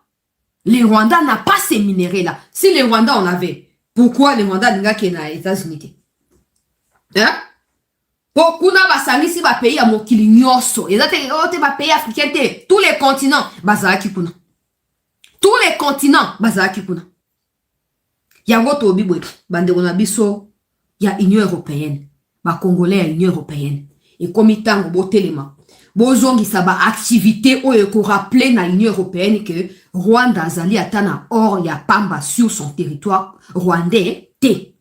Le Rwanda n'a pas ces minéraux-là. Si le Rwanda en avait, pourquoi le Rwanda n'a qu'à les États-Unis? Pour kuna basangisi ba pays ya mokili nyoso. Ezate ote ba pays africain te. Tous les continents bazalaki kuna. Tous les continents bazalaki kuna. Yango tobi bwe bandeko na biso ya Union européenne. Ba Congolais ya Union européenne. Et comme itango botelema. Bozongisa ba activité oyo ko rappeler na Union européenne que Rwanda azali atana or ya pamba sur son territoire rwandais te.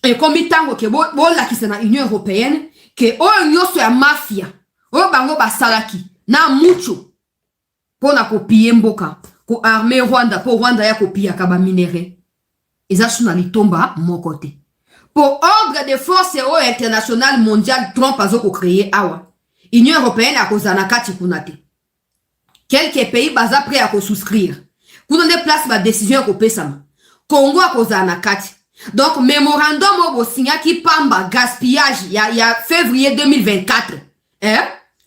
Et comme itango ke bo la ki na Union européenne que oyo nyoso ya mafia oyo bango basalaki na mucho pona ko piller mboka ko armée Rwanda po Rwanda ya ko piller ka ba minéré eza suna litomba moko te. Pour ordre de force internationale mondiale Trump a créé awa. Union européenne a causé kati kunate. Quelques pays baza prêts à souscrire. Kuna ne place ma décision ko pesama. Congo a causé kati. Donc mémorandum au signa qui pamba gaspillage ya février 2024.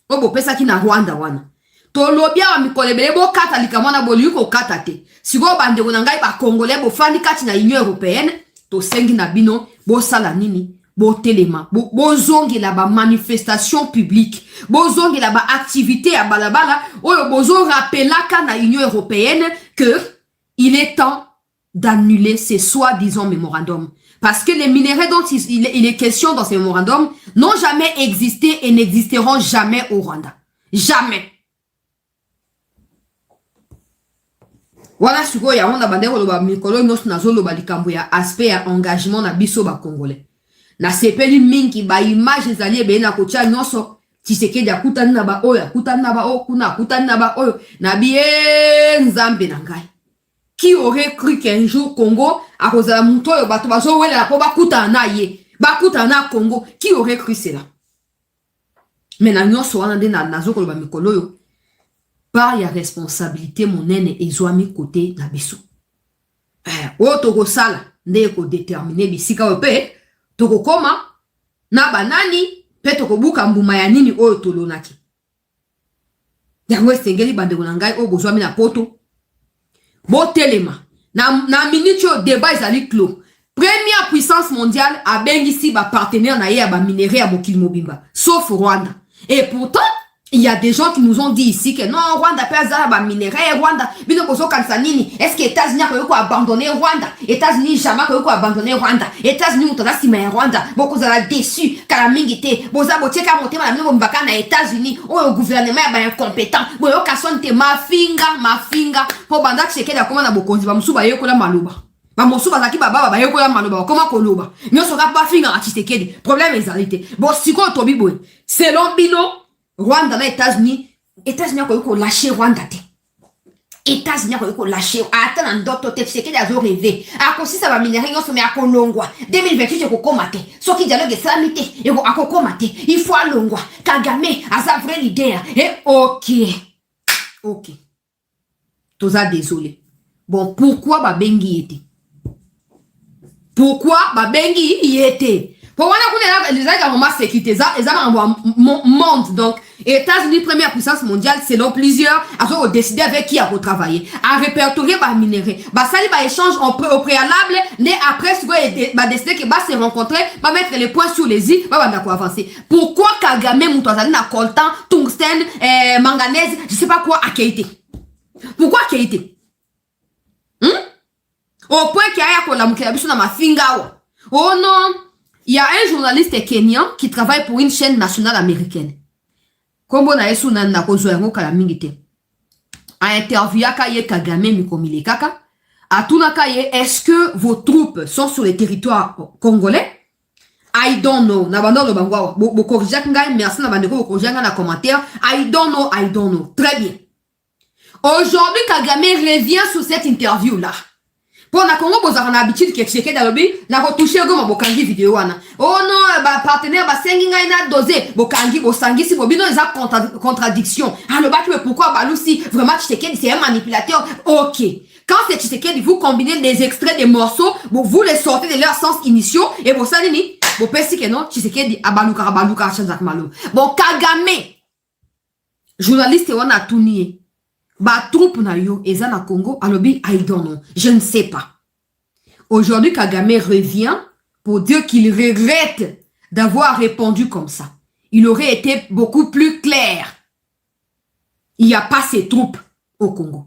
Obo pesa ki na Rwanda wana. To lobia wa mikolebele bo kata likamwana bo luko kata te. Sigo bande ko ngai ba congolais bo fandi kati na Union européenne. To sengi na bino bo sala nini bo telema bo zongi la ba manifestation publique bo zongi la ba activité ya balabala oyo bozo rappelaka na Union européenne que il est temps d'annuler ces soi-disant mémorandums parce que les minéraux dont il est question dans ces mémorandums n'ont jamais existé et n'existeront jamais au Rwanda. Jamais. Voilà ce que ya on a bandé ko ba mikolo nos na zolo ba likambo ya aspect ya engagement na biso ba congolais. Na sepeli mingi ba image ezali be na kocha nyoso Tshisekedi akutana na ba oyo akutana na ba o kuna akutana na ba oyo na bien nzambe na ngai. Qui aurait cru qu'un jour Congo a kozala muto yo bato bazo wela ko bakutana na ye bakutana na Congo, qui aurait cru cela? Mais na nyoso wana de na zoko ba mikolo yo par ya responsabilité monene ezwami côté na biso. O toko sala nde ko déterminer bisika ope toko koma na banani pe toko buka mbuma ya nini oyo tolonaki. Yango esengeli bandeko na ngai o bozwami na poto. Bo telema na minute yo débat ezali clos. Première puissance mondiale a bengisi ba partenaire na ye ba minéraux ya mokili mobimba sauf Rwanda. Et pourtant il y a des gens qui nous ont dit ici que non, Rwanda peut avoir des minéraux, Rwanda, bino bozo kansanini. Est-ce que États-Unis a abandonné Rwanda? États-Unis jamais a abandonné Rwanda. États-Unis ont tendance à Rwanda. Beaucoup ont déçu, calamingité. Boza botie ka monter madame no mbaka na États-Unis. Oh, le gouvernement est incompétent. Boyo kasonte ma finga. Po banda cheke da koma na bokonzi ba musuba yeko la maluba. Ba musuba zaki baba ba yeko la maluba. Comment koloba? Nyoso ka ba finga a Tshisekedi. Problème ezalité. Bon siko tobi boy. Selon bino Rwanda na États-Unis ko lâcher Rwanda te. États-Unis ko lâcher ata na ndoto te Tshisekedi azo rêver. Akosi sa ba minéraux nyonso me akolongwa. 2028 ko komate. Soki dialogue salamité eko akokomate. Il faut alongwa. Kagame aza vrai leader. Et OK. Toza désolé. Bon, pourquoi ba bengi yete? Pourquoi ba bengi yete? Pour moi, les gens sécurité, ils ont un monde. Donc, États-Unis, première puissance mondiale, selon plusieurs, ont décidé avec qui à travailler, à répertorier par minéraux. Ça va échange au préalable, mais après, va décider que va se rencontrer, va mettre les points sur les i, va avancer. Pourquoi Kagame, Moutouazali, na coltan, tungstène, manganèse, je sais pas quoi, à Keïté? Pourquoi Keïté? Au point qu'il y a la moukélabichou na ma finga. Oh non! Il y a un journaliste kenyan qui travaille pour une chaîne nationale américaine. Kombo na yesu na kozo yango kala mingi te. A interviewé Kaye Kagame Mikomile Kaka. A Tunakaye, est-ce que vos troupes sont sur le territoire congolais? I don't know. Nabando le bangwa. Bo korjak ngai, merci nabandeko bo korjak na commentaire. I don't know. Très bien. Aujourd'hui, Kagame revient sur cette interview-là. Pour na Congo, vous avez l'habitude que Tshisekedi a lobby, na retouché go bokangi vidéo wana. Oh non, ba partenaire ba sengi ngai na dosé, bokangi bosangi si bobino les contradiction. Alors bah pourquoi Balousi vraiment Tshisekedi c'est un manipulateur. OK. Quand c'est Tshisekedi, vous combinez des extraits des morceaux, vous les sortez de leur sens initiaux et vous salini, vous pensez que non, Tshisekedi abaluka chanzak malo. Bon Kagame journaliste wana tunié. Ba troupe na yo eza na Congo alobi I don't know, je ne sais pas. Aujourd'hui Kagame revient pour dire qu'il regrette d'avoir répondu comme ça. Il aurait été beaucoup plus clair. Il n'y a pas ces troupes au Congo.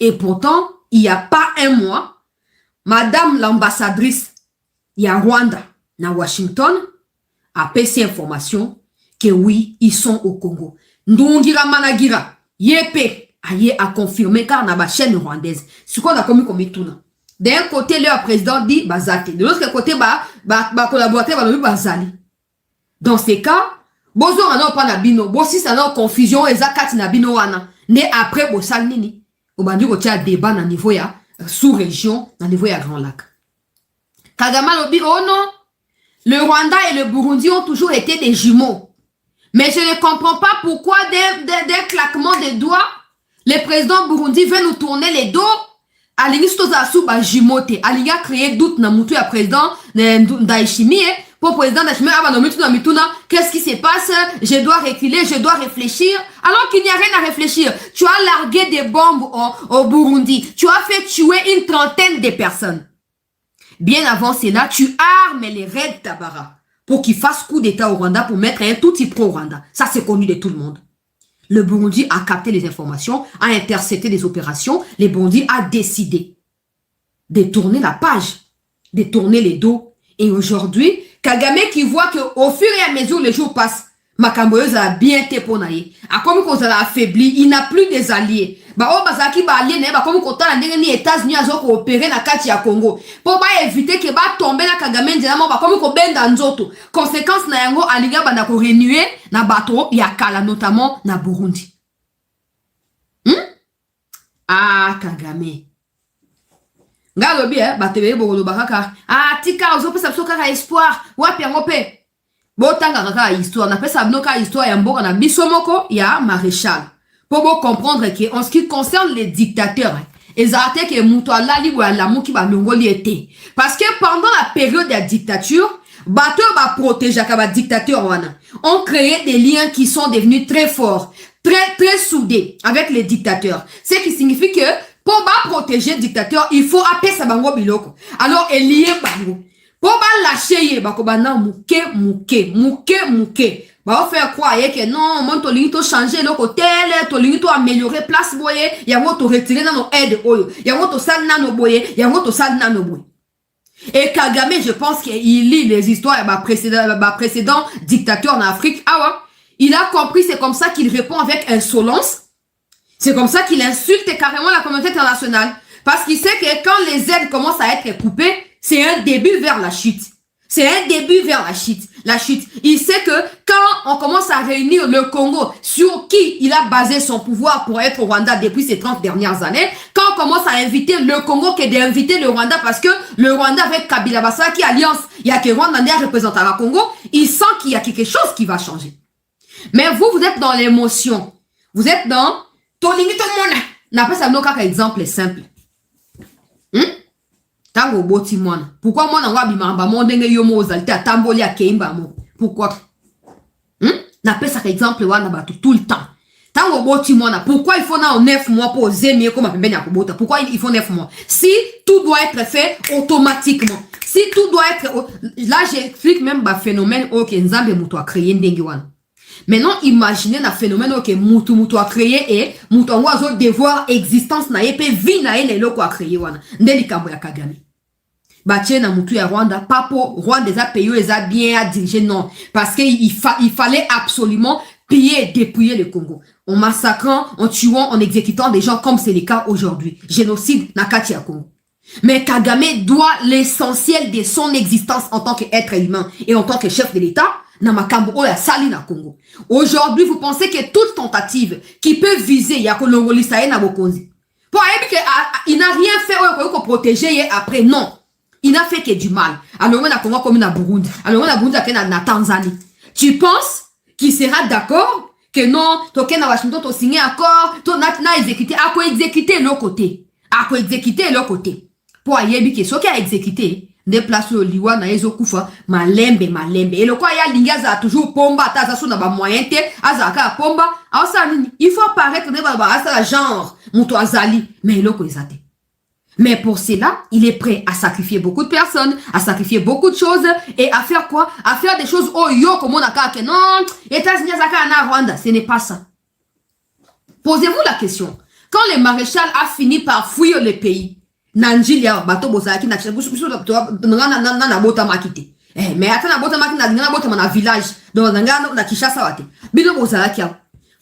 Et pourtant, il n'y a pas un mois, Madame l'ambassadrice, il y a Rwanda, na Washington, a passé information que oui, ils sont au Congo. Ndungira Managira, Yepe, a confirmé car na ba chaîne rwandaise. C'est quoi on a commis comme tourne. D'un côté, leur président dit Bazate. De l'autre côté, collaborateur va Bazali. Dans ces cas, bozo ana pas na bino, bosi ça na confusion ezakati na bino wana. Ne après bosal nini. Obandi ko tia débat na niveau ya sous-région, na niveau ya Grand Lac. Kagame lobi oh non, le Rwanda et le Burundi ont toujours été des jumeaux. Mais je ne comprends pas pourquoi des claquements de doigts, le président Burundi veut nous tourner les dos. Alingi stoza suba jumeauté, alingi a créé doute na mutu ya président Ndayishimiye. Pour le président Ndayishimiye, qu'est-ce qui se passe? Je dois reculer, je dois réfléchir. Alors qu'il n'y a rien à réfléchir. Tu as largué des bombes au Burundi. Tu as fait tuer une trentaine de personnes. Bien avant cela, tu armes les Red Tabara pour qu'ils fassent coup d'état au Rwanda pour mettre un tout petit pro au Rwanda. Ça, c'est connu de tout le monde. Le Burundi a capté les informations, a intercepté les opérations. Le Burundi a décidé de tourner la page, de tourner les dos. Et aujourd'hui, Kagame qui voit qu'au fur et à mesure les jours passent, Makamboyo a bien été ponaye. A comme qu'on a affaibli, il n'a plus des alliés. Ba o bazaki ba allié ne ba comme qu'on t'a ni États-Unis azo coopérer na kati ya Congo. Pour ba éviter que ba tomber na Kagame ndina ba comme ko benda nzoto. Conséquence na yango alinga ba na ko renouer na bato ya kala notamment na Burundi. Ah Kagame. Ngalobi batebe bogolo bakaka. Ah tika ozo pesa kaka espoir. Wapi yango pe. Botanga kaka histoire na pesa bloka histoire ya mboka na bisomoko ya maréchal. Pour vous comprendre que en ce qui concerne les dictateurs, ezate que muto alali ou alamu ki ba longoli était. Parce que pendant la période de la dictature, bateau va protéger kaba dictateur wana. On créé des liens qui sont devenus très forts, très soudés avec les dictateurs. Ce qui signifie que pour protéger le dictateur, il faut appeler sa bango biloko. Alors, il lié bango. Pour lâcher, bako bana mouke. Bah, on fait croire que non, mon tolingi to changer le côté, tolingi to améliorer place boye, yango to retirer dans nos aides oyo, yango to sal nano boye, yango to sal nano boye. Et Kagame, je pense qu'il lit les histoires précédents dictateurs en Afrique. Ah ouais, il a compris, c'est comme ça qu'il répond avec insolence. C'est comme ça qu'il insulte carrément la communauté internationale. Parce qu'il sait que quand les aides commencent à être coupées, c'est un début vers la chute. C'est un début vers la chute. Il sait que quand on commence à réunir le Congo, sur qui il a basé son pouvoir pour être au Rwanda depuis ces 30 dernières années, quand on commence à inviter le Congo que d'inviter le Rwanda, parce que le Rwanda avec Kabila Basaki Alliance, il y a que Rwanda représentant le Congo, il sent qu'il y a quelque chose qui va changer. Mais vous êtes dans l'émotion. Vous êtes dans... N'a pas ça un exemple simple. Tango boti mwana. Pourquoi mwana wa bimamba mondenge yomo ozalite atamboli akeimba mo? Pourquoi? N'a pas ça exemple wana batu tout le temps. Tango boti mwana. Pourquoi il faut na 9 mois pour zémier comme pembeni ya kubota? Pourquoi il faut 9 mois? Si tout doit être fait automatiquement. Si tout doit être là j'explique même ba phénomène OK nzambe muto a créé ndenge wana. Maintenant, imaginez le phénomène que Moutou a créé et Moutou a devoir existence na yepe vie na ye loko a créé wana. Ndeli kambo ya Kagame. Batie na Moutou ya Rwanda, pas pour Rwanda les a payé, les a bien à diriger, non. Parce qu'il fallait absolument piller et dépouiller le Congo. En massacrant, en tuant, en exécutant des gens comme c'est le cas aujourd'hui. Génocide na kati ya Congo. Mais Kagame doit l'essentiel de son existence en tant qu'être humain et en tant que chef de l'État. Aujourd'hui, vous pensez que toute tentative qui peut viser il n'a rien fait pour protéger après, non. Il n'a fait que du mal. Alors, on a Congo comme na Burundi. Alors, on a Burundi na Tanzanie. Tu penses qu'il sera d'accord que non, token na Washington, to signé accord, to na exécuté, à quoi exécuter l'autre côté. À quoi exécuter l'autre côté. Pour ayebi que ce qui a exécuté, des places au liwa na ezo kufa malembe. Et le quoi ya lingaza a toujours pomba ta sa na ba moyen te azaka pomba asa nini. Il faut apparaître de ba asa genre muto azali mais le ko ezate. Mais pour cela, il est prêt à sacrifier beaucoup de personnes, à sacrifier beaucoup de choses et à faire quoi? À faire des choses oh yo comme on a que non, États-Unis na Rwanda, ce n'est pas ça. Posez-vous la question. Quand le maréchal a fini par fuir le pays, Nanjilia bato bozaki na na bota makite. Mais attends na bota makite na bota na village dans na Kinshasa wate. Bino bozaki.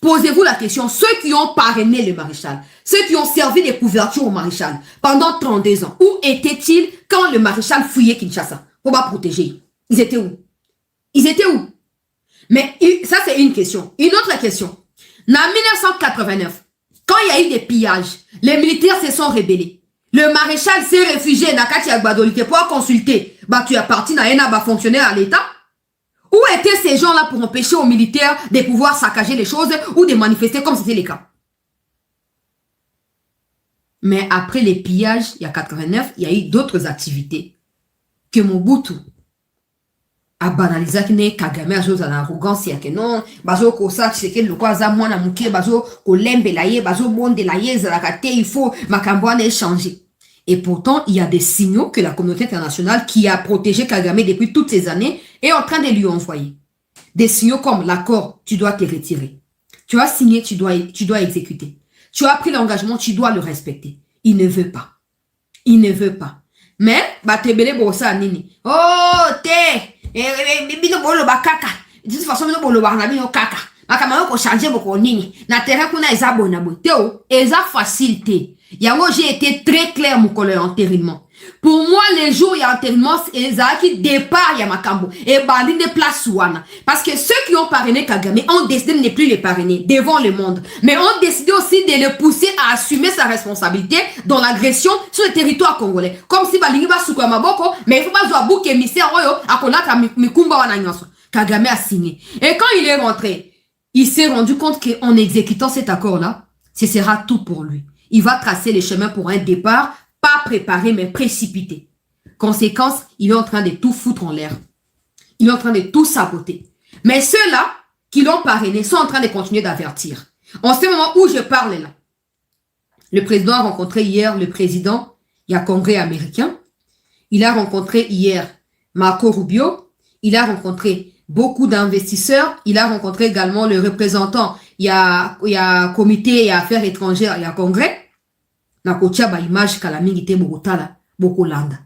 Posez-vous la question, ceux qui ont parrainé le maréchal, ceux qui ont servi de couverture au maréchal pendant 32 ans, où étaient-ils quand le maréchal fouillait Kinshasa pour pas protéger? Ils étaient où? Ils étaient où? Mais ça, c'est une question. Une autre question. En 1989, quand il y a eu des pillages, les militaires se sont rebellés. Le maréchal s'est réfugié dans Kati Agbadolite pour consulter. Bah, tu es parti dans un fonctionnaire à l'État. Où étaient ces gens-là pour empêcher aux militaires de pouvoir saccager les choses ou de manifester comme c'était le cas? Mais après les pillages, il y a 89, il y a eu d'autres activités que Mobutu a banalisé. Qui Kagame a joué dans l'arrogance, il y a que non, bazo kosa, c'est que le quoi za mwana muke, bazo kolembe laye, bazo bonde laye, zalakate, il faut makambouane échanger. Et pourtant, il y a des signaux que la communauté internationale qui a protégé Kagame depuis toutes ces années est en train de lui envoyer. Des signaux comme l'accord, tu dois te retirer. Tu as signé, tu dois exécuter. Tu as pris l'engagement, tu dois le respecter. Il ne veut pas. Il ne veut pas. Mais, batebele bosa nini. Oh, bino bolo bakaka. De toute façon, bino bolo barnabino kaka. Makamano ko changer boko nini. Na terrain kuna eza bona bo. Théo, eza facilité. Yango, j'ai été très clair, mon collègue, enterrement. Pour moi, les jours, il y a enterrement, et qui départ, il y a Makambo. Et bandit de place ouana. Parce que ceux qui ont parrainé Kagame ont décidé de ne plus les parrainer devant le monde. Mais ont décidé aussi de le pousser à assumer sa responsabilité dans l'agression sur le territoire congolais. Comme si Balingi va soukou maboko, mais il faut pas jouer bouc émissaire, à konata mikumba wana nyonso. Kagame a signé. Et quand il est rentré, il s'est rendu compte qu'en exécutant cet accord-là, ce sera tout pour lui. Il va tracer les chemins pour un départ, pas préparé, mais précipité. Conséquence, il est en train de tout foutre en l'air. Il est en train de tout saboter. Mais ceux-là qui l'ont parrainé sont en train de continuer d'avertir. En ce moment où je parle là, le président a rencontré hier le président, il y a Congrès américain. Il a rencontré hier Marco Rubio. Il a rencontré beaucoup d'investisseurs. Il a rencontré également le représentant. Il y a comité et affaires étrangères, il y a Congrès. Na kotia ba image kala mingi te bokotala bokolanda.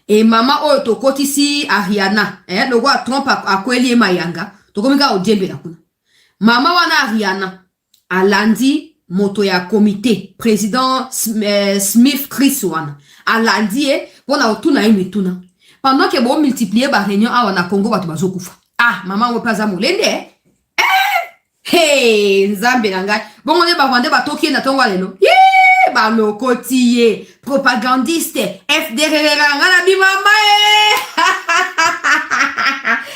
Et mama oyo tokotisi Ariana, le roi Trump akweli mayanga, tokomika ojembe la kuna. Mama wana Ariana alandi moto ya comité, président Smith Chris wana. Alandi pona otuna imituna. Pendant que bon multiplier ba réunion awa na Congo batu bazokufa. Ah, mama ngo plaza molende Hey, Nzambe nangai. Bon, on est bavande batoki na tongo lelo. Ba lokotiye, propagandiste, FDR ngana bi mama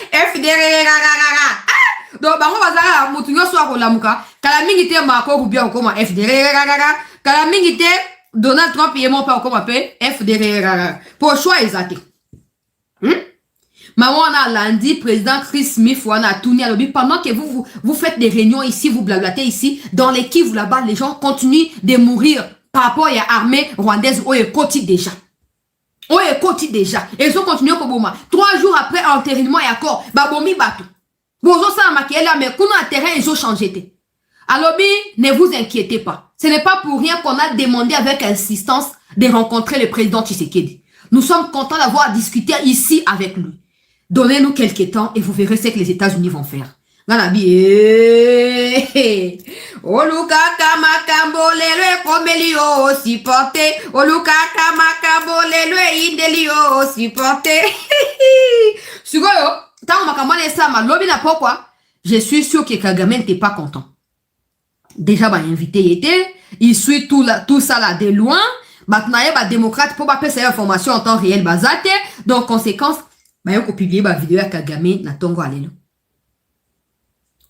FDR donc bango bazala mutu nyoso akolamuka. Kala mingi te Marco Rubio okoma FDR kala mingi te Donald Trump yemo pa okoma pe FDR pour choix exact. Maman a lundi, président Chris Smith, pendant que vous faites des réunions ici, vous blablatez ici, dans les Kivu là-bas, les gens continuent de mourir par rapport à l'armée rwandaise, où est côté déjà. Où est côté déjà. Et ils ont continué au Boma. 3 jours après, enterrement et accord, babomi batou. Bozo sa maquillé là, mais comment un terrain, ils ont changé. Alors, ne vous inquiétez pas. Ce n'est pas pour rien qu'on a demandé avec insistance de rencontrer le président Tshisekedi. Nous sommes contents d'avoir discuté ici avec lui. Donnez-nous quelques temps et vous verrez ce que les États-Unis vont faire. Ganabi, Olukaka makambo lelo komelio supporté. Olukaka makambo lelo indelio supporté. Sugoyo, tant makambo le sama lobi na pourquoi? Je suis sûr que Kagame n'était pas content. Déjà, bah, invité était, il suit tout ça là de loin. Maintenant, il y a des démocrates pour pas passer l'information en temps réel basate. Donc, conséquence, bah, il faut publier ma vidéo à Kagame na tongo alelo.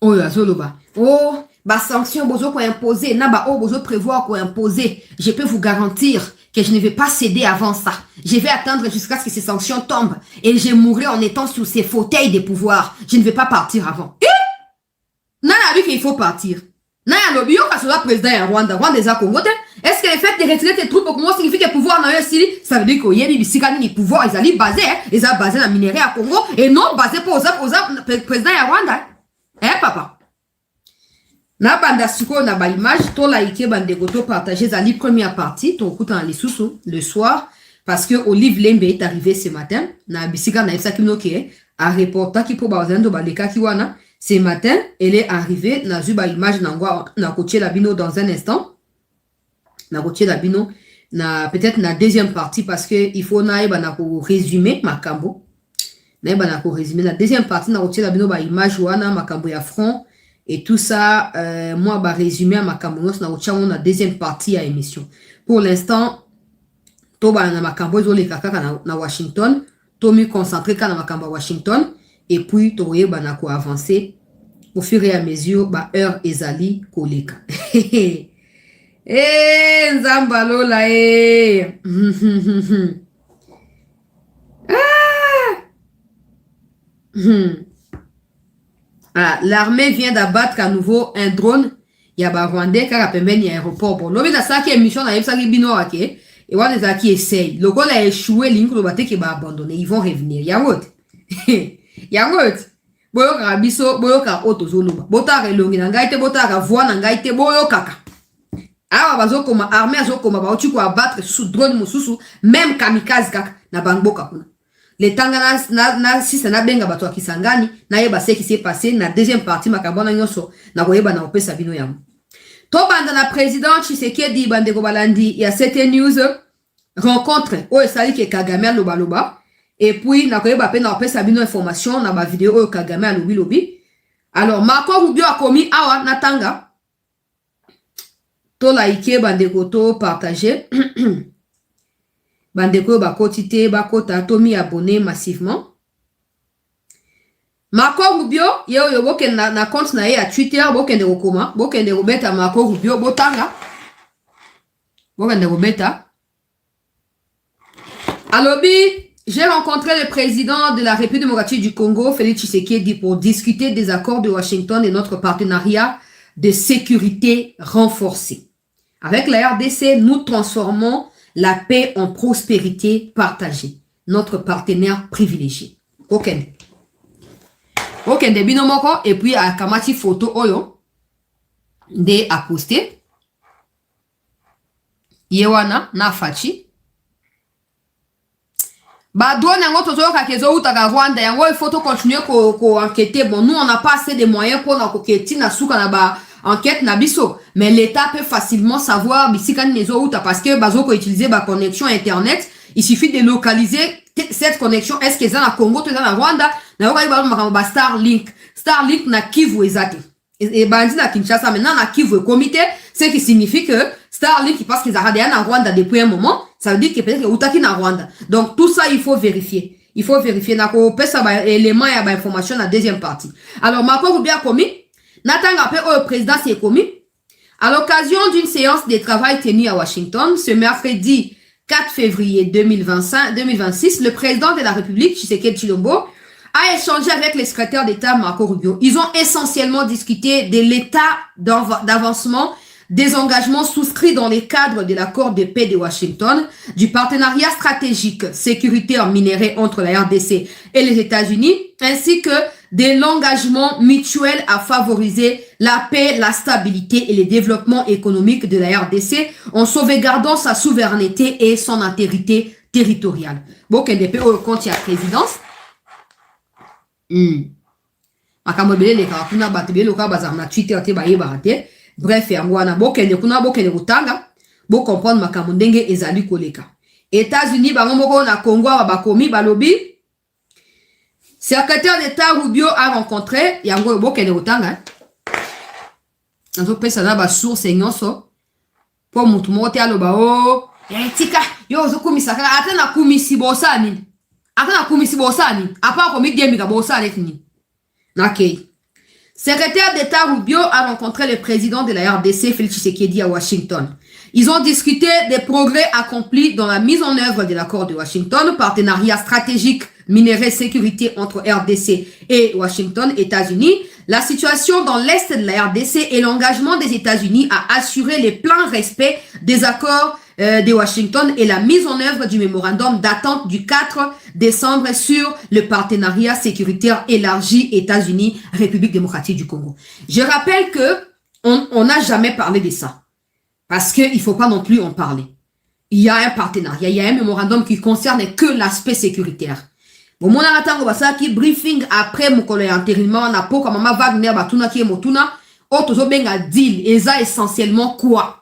Oh, azoloba. Oh, bah, sanction bozo ko imposer. Na ba, oh, bozo prévoir ko imposer. Je peux vous garantir que je ne vais pas céder avant ça. Je vais attendre jusqu'à ce que ces sanctions tombent. Et je mourrai en étant sur ces fauteuils de pouvoir. Je ne vais pas partir avant. Nana a vu qu'il faut partir. Naya lobi yo kasola président ya Rwanda, Rwanda eza Congo te. Est-ce que le fait de retirer tes troupes au Congo signifie que le pouvoir na yo sili? Ça veut dire que yebi bisika ni pouvoir ezali basé, eza basé na minerai à Congo et non basé pour oza président ya Rwanda. Papa. Na banda siko na ba image to like bande goto partager zali première partie to kuta les sous le soir parce que Olive Lembe est arrivé ce matin na bisika na isa kinoke a reporter qui pour bazendo baleka ki wana. Ce matin, elle est arrivée, na zuba image na kotie la bino dans un instant. Na kotie la bino, peut-être na deuxième partie parce que il faut na résumer makambo. Na résumer la deuxième partie, na kotie la bino ba image wana makambo ya front et tout ça, moi ba résumer makambo na kotie na deuxième partie à émission. Pour l'instant, to ba na makambo zo le kaka na Washington, to mi concentrer ka na makambo Washington. Et puis, tu vas avancer au fur et à mesure, heure ezali koleka. Nzambalo la l'armée vient d'abattre à nouveau un drone. Il y a Rwandais qui a pembeni aéroport. Bon, l'homme a ça qui est mission dans le bino ok. Et voilà des qui essayent. Le gars a échoué, l'incroyable le bateau qui va abandonner. Ils vont revenir. Il y a autre. Yangot boyo ka biso boyo ka otozoloba botaka elongi na ngai te botaka voix na ngai te boyo kaka awa bazokoma armée azokoma baoti ko abattre sous drone mususu même kamikaze kaka na bangboka kuna le tanga na sisa na benga bato ya Kisangani na yeba ce qui s'est passé na deuxième partie makabona nyonso na koyeba na opesa bino yamu to banda na président Tshisekedi bande ko balandi ya cette news rencontre o esali ke Kagame loba et puis, na koyeba pe na opesa bino information na ba vidéo oyo Kagame a lobi. Alors, Marco Rubio a commis awa natanga. To like bandeko to partager. Bandeko ba kotite ba kota to mi abonné massivement. Marco Rubio yo boken na compte na ye à Twitter boken de kokoma, boken de robeta Marco Rubio botanga. Boken de robeta. Alobi j'ai rencontré le président de la République démocratique du Congo, Félix Tshisekedi, pour discuter des accords de Washington et notre partenariat de sécurité renforcé. Avec la RDC, nous transformons la paix en prospérité partagée. Notre partenaire privilégié. Ok. Ok, de binomoko, et puis à Kamati photo oyo, de à poster. Yewana, na fachi. Bah, drone yango tozoyoka kezo utaka Rwanda yango il faut continuer ko enquêter. Bon, nous on n'a pas assez de moyens pour na koketi na suka na ba enquête na biso, mais l'état peut facilement savoir bisika nezo uta parce que bazo ko utiliser ba connexion internet, il suffit de localiser cette connexion est-ce que ça na Congo to na Rwanda na yoka ba makamba ba Starlink na Kivu ezate. Et bandi na Kinshasa maintenant na Kivu comité, ce qui signifie que Starlink parce qu'ils arrêtent en Rwanda depuis un moment, ça veut dire que peut-être que Outaki na Rwanda. Donc tout ça il faut vérifier. Il faut vérifier na ko pesa ba élément ya ba information na deuxième partie. Alors Marco Rubio commis, natanga pe au président c'est commis à l'occasion d'une séance de travail tenue à Washington ce mercredi 4 février 2026, le président de la République Tshisekedi Tshilombo a échangé avec le secrétaire d'État Marco Rubio. Ils ont essentiellement discuté de l'état d'avancement des engagements souscrits dans le cadre de l'accord de paix de Washington, du partenariat stratégique sécuritaire minéré entre la RDC et les États-Unis, ainsi que de l'engagement mutuel à favoriser la paix, la stabilité et le développement économique de la RDC en sauvegardant sa souveraineté et son intégrité territoriale. Bon, qu'un des pays au compte la présidence. Bref, yangwana bokende kuna bokende kutanga bo comprendre makambo ndenge ezali koleka. États-Unis bango moko na Congo bakomi balobi secrétaire d'État Rubio a rencontré yango bokende kutanga. Nzo pesa na ba source nyonso po mutu mote aloba o tika yo zokumisa kala atana kumisi bosani. Atana kumisi bosani. Apa komi demi ka bosani fini. OK. Secrétaire d'État Rubio a rencontré le président de la RDC, Félix Tshisekedi, à Washington. Ils ont discuté des progrès accomplis dans la mise en œuvre de l'accord de Washington, partenariat stratégique minerais sécurité entre RDC et Washington, États-Unis, la situation dans l'Est de la RDC et l'engagement des États-Unis à assurer le plein respect des accords de Washington et la mise en œuvre du mémorandum datant du 4 décembre sur le partenariat sécuritaire élargi États-Unis-République démocratique du Congo. Je rappelle que on n'a jamais parlé de ça parce qu'il ne faut pas non plus en parler. Il y a un partenariat, il y a un mémorandum qui concerne que l'aspect sécuritaire. Bon, mon aratango basa qui briefing après mon collègue intérimaire na po comme maman Wagner batuna qui est motuna, auto benga deal, et ça essentiellement quoi?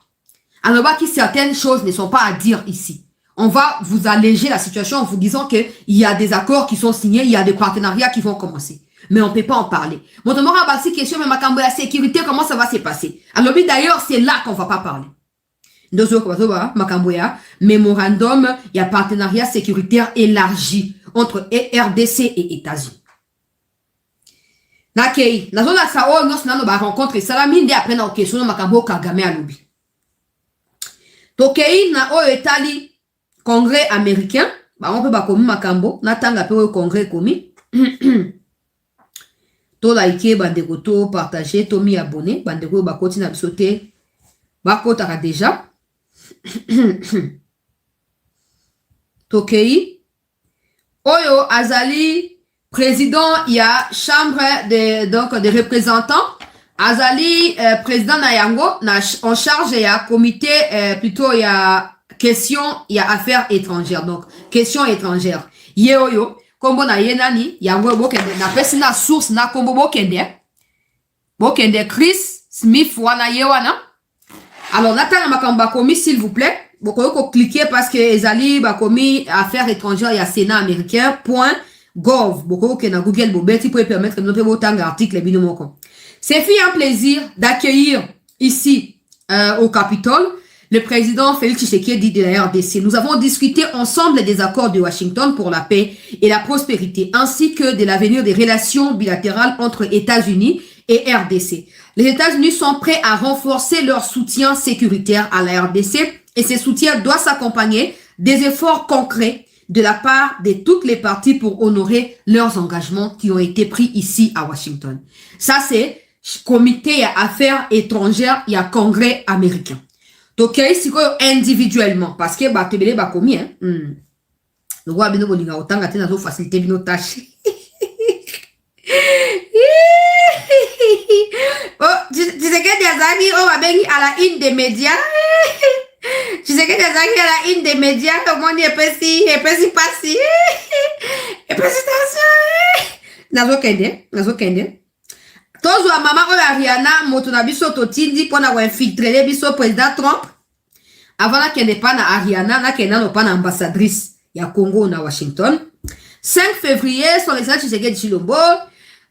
Alors bah, que certaines choses ne sont pas à dire ici. On va vous alléger la situation en vous disant que il y a des accords qui sont signés, il y a des partenariats qui vont commencer. Mais on peut pas en parler. Mon tomora basi question mais makambo la sécurité comment ça va se passer? Alors d'ailleurs c'est là qu'on va pas parler. Mémorandum, il y a partenariat sécuritaire élargi entre RDC et États-Unis. Nakei, na zona sa o nos na no ba rencontre ça la mine après na question makambo Kagame alobi. Tokei na o Italie congrès américain, ba on peut ba komi makambo, na tanga pe o congrès komi. To like bandeko to partager to mi abonner, bandeko ba continue na bisote. Ba kotaka déjà. Tokei Oyo Azali président il y a chambre de représentants Azali président na yango en charge il y a comité plutôt il y a question il y a affaires étrangères donc questions étrangères ye oyo kombo na yenani yango bokende na pesina source na kombo bokende Chris Smith wana yewana. Alors, Nathan Makamba commis, s'il vous plaît. Vous pouvez cliquer parce que Ezali a commis affaires étrangères, il y a Sénat américain, .gov. Vous pouvez na Google, vous pouvez permettre que nous avons autant d'articles. C'est un plaisir d'accueillir ici, au Capitole, le président Félix Tshisekedi de la RDC. Nous avons discuté ensemble des accords de Washington pour la paix et la prospérité, ainsi que de l'avenir des relations bilatérales entre États-Unis et RDC. Les États-Unis sont prêts à renforcer leur soutien sécuritaire à la RDC et ce soutien doit s'accompagner des efforts concrets de la part de toutes les parties pour honorer leurs engagements qui ont été pris ici à Washington. Ça, c'est comité à affaires étrangères, il y a congrès américain. Donc, ici, individuellement, parce que bah, tebele bah commis, hein. Le roi bino bolinga autant gâté dans facilité bino tâche. Oh, tu sais que Diazaki, on va bien à la une des médias. Tu sais que Diazaki à la une des médias, comment on est passé, passé. Et puis Nazo kende. Tozo a maman ou Ariana, motona biso totindi, pour na infiltrer biso président Trump. Avant la kende pas na Ariana, na kende no pas na ambassadrice, ya Congo na Washington. 5 février, son excellence Tshisekedi Tshilombo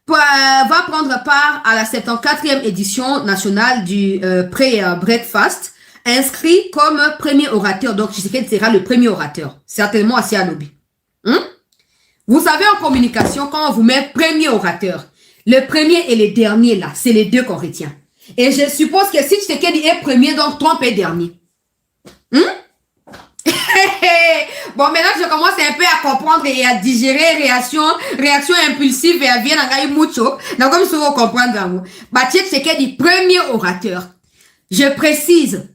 va prendre part à la 74e édition nationale du Prayer Breakfast, inscrit comme premier orateur. Donc, Tshisekedi sera le premier orateur, certainement à Sialobi. Vous savez, en communication, quand on vous met premier orateur, le premier et le dernier, là, c'est les deux qu'on retient. Et je suppose que si Tshisekedi est premier, donc Trump est dernier. Bon, maintenant je commence un peu à comprendre et à digérer réaction impulsive et à bien en mucho. Donc comme ça vous comprendre. Bachir Tshisekedi premier orateur. Je précise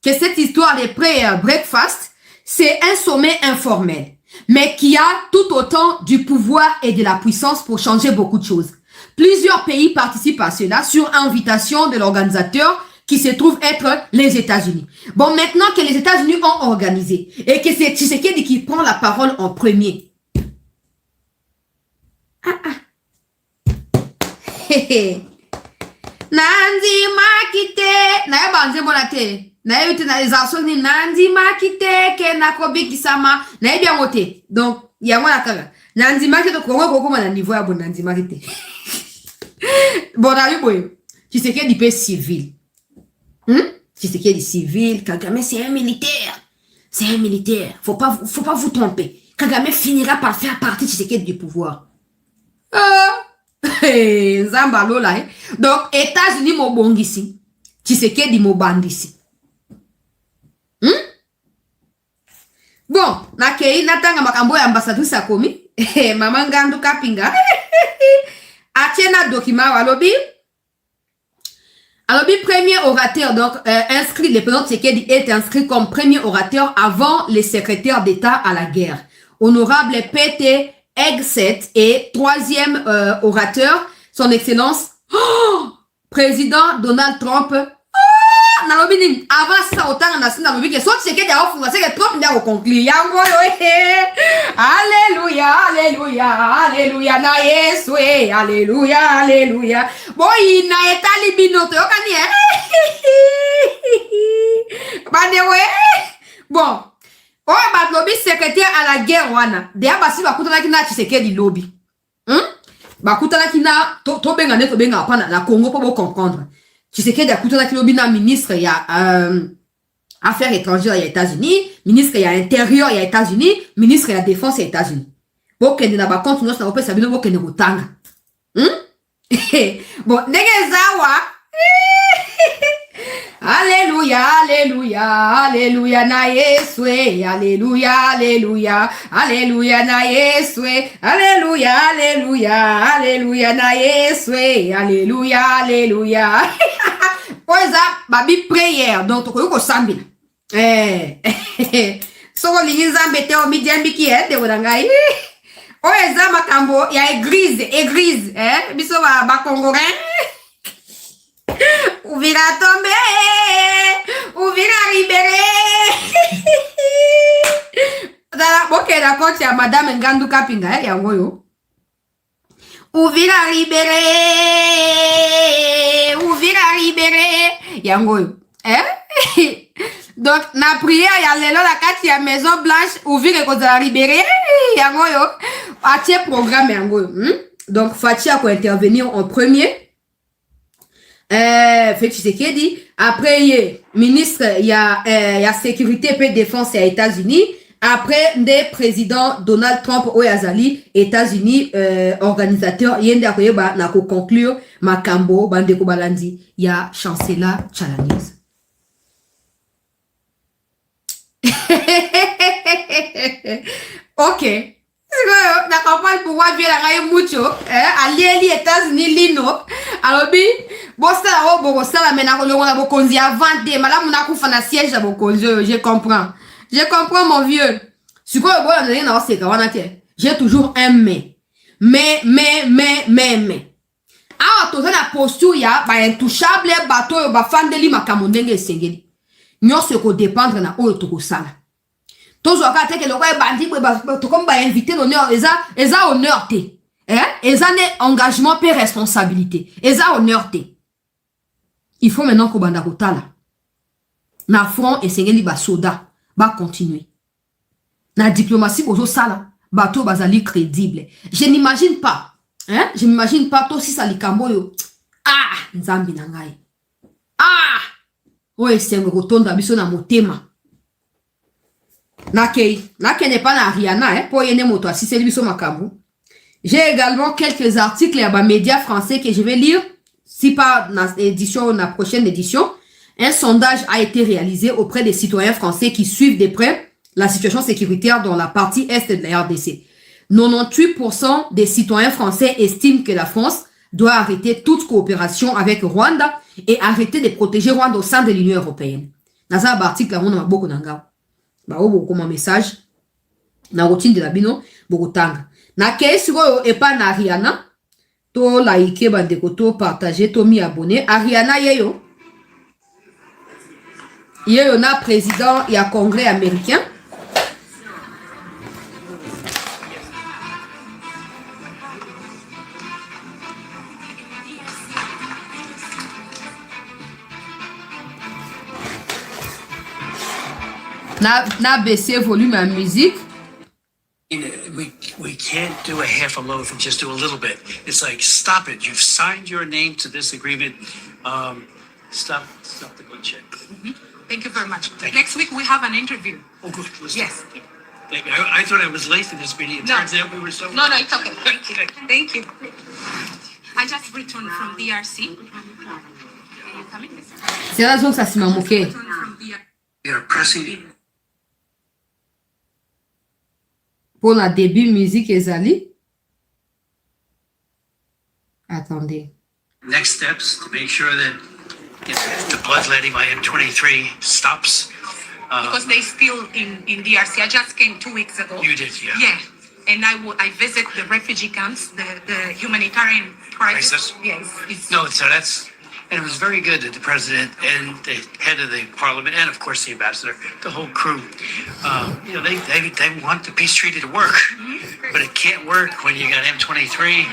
que cette histoire des prayer breakfast, c'est un sommet informel, mais qui a tout autant du pouvoir et de la puissance pour changer beaucoup de choses. Plusieurs pays participent à cela sur invitation de l'organisateur qui se trouve être les États-Unis. Bon, maintenant que les États-Unis ont organisé et que c'est Tshisekedi qui prend la parole en premier. Nandi makite na yabanze monate na yote na ezasoni nandi makite ke na kobiki sama na bien moté. Donc yango la kala nandi makite ko ko na niveau ya bon nandi makite. Bon na yoboyo Tshisekedi pe civil. Tshisekedi civil, Kagame c'est un militaire. C'est un militaire. Faut pas vous tromper. Kagame finira par faire partie de Tshisekedi du pouvoir. Zambalo là. Donc, États-Unis mobongisi. Tshisekedi mobandisi. Bon, nakei natanga makambo ya ambassadrice akomi. Maman Ngandu Kapinga. Atiena document alobi. Alobi premier orateur donc inscrit le président Tshisekedi est inscrit comme premier orateur avant les secrétaires d'État à la guerre. Honorable PT Egset et troisième orateur son excellence président Donald Trump. Nalobi ni avant ça autant na sina lobi que so Tshisekedi a ofunga c'est que Trump ndia conclure yango yo alléluia alléluia alléluia na Yesu alléluia alléluia boy na etali binoto yokani banewe bon oh ba lobi secrétaire à la guerre wana de abasi bakutana kina Tshisekedi lobi bakutana kina to benga ne to benga pana na Congo pour comprendre. Tshisekedi akutana kilobi na ministre ya affaires étrangères ya États-Unis, ministre ya intérieur ya États-Unis, ministre ya défense ya États-Unis. Bokende na ba compte nous na opesa bino bokende kotanga. Bon, ndenge zawa. Alléluia, alléluia, alléluia na Yesu, alléluia, alléluia, alléluia na Yesu, alléluia, alléluia, alléluia na Yesu, alléluia, alléluia. Oza babi prière donc to ko sambila. Soko lingiza mbete o midiambi ki de wodangai. Oza makambo ya église, biso ba congolais. Ouvira tomber, ouvira libérer. Ok, d'accord, c'est à Madame Ngandu Kapinga, yango yo. Ouvira libérer, yango yo. Donc, na prière, ya lelo la kati ya Maison Blanche, ouvira kozala libérer, yango yo. Atie programme yango yo. Donc, Fatia ko intervenir en premier. Félix Tshisekedi après il ministre il y a sécurité et défense à États-Unis après des président Donald Trump au Yazali États-Unis organisateur yende akoyeba na ko conclure makambo bande ko balandi ya chancellor Chalaniz. OK. Na campagne pour voir bien la raille mucho allié États-Unis lino alobi bossa o bossa la mena ko longa bokonzi avant de malamu na kufa na siège ya bokonzi je comprends mon vieux siko bo na na oseka wana ke j'ai toujours un mais ah to na posture ya ba intouchable bato ba fandeli makamondenge esengeli nyonso ko dépendre na oyo to ko sala. Tous les gens qui ont bandi, comme invité l'honneur, ils ont honneur. Ils ont engagement et responsabilité. Ils ont honneur. Il faut maintenant que banda kotala. Na front et sengeli ba soda ba continuer. Na diplomatie ozo sala bato bazali crédible. Je n'imagine pas. Je n'imagine pas toi si ça likambo yo. Ah, nzambi na ngai. Ah! Ouais, c'est un rotonda biso na motema. Nake n'est pas na Rihanna, pour yene moto si c'est lui son makambu. J'ai également quelques articles à médias français que je vais lire. Si pas dans l'édition, la prochaine édition, un sondage a été réalisé auprès des citoyens français qui suivent de près la situation sécuritaire dans la partie est de la RDC. 98% des citoyens français estiment que la France doit arrêter toute coopération avec Rwanda et arrêter de protéger Rwanda au sein de l'Union européenne. Dans un article, on a beaucoup d'engagement. Bah oh comme message na routine de la bino bokutanga na ke siko e pa na Rihanna to like bande ko to partager to mi abonné Rihanna yeyo na président ya congrès américain na baisser volume à musique. We can't do a half a loaf and just do a little bit. It's like, stop it. You've signed your name to this agreement. Stop the good shit. Thank you very much. Next week we have an interview. Oh, good. Yes. Thank you. I thought I was late for this meeting. It turns out we were so... No, it's okay. Thank you. Thank you. I just returned from DRC. Are you coming? C'est la zone ça s'est manqué. We are pressing... pour la début musique ezali. Attendez. Next steps to make sure that the bloodletting by M23 stops. Because they still in DRC. I just came 2 weeks ago. You did, yeah. Yeah. And I visit the refugee camps, the humanitarian crisis. Crisis? Yes. It's, No, so and it was very good that the president and the head of the parliament, and of course the ambassador, the whole crew, they want the peace treaty to work, but it can't work when you got M23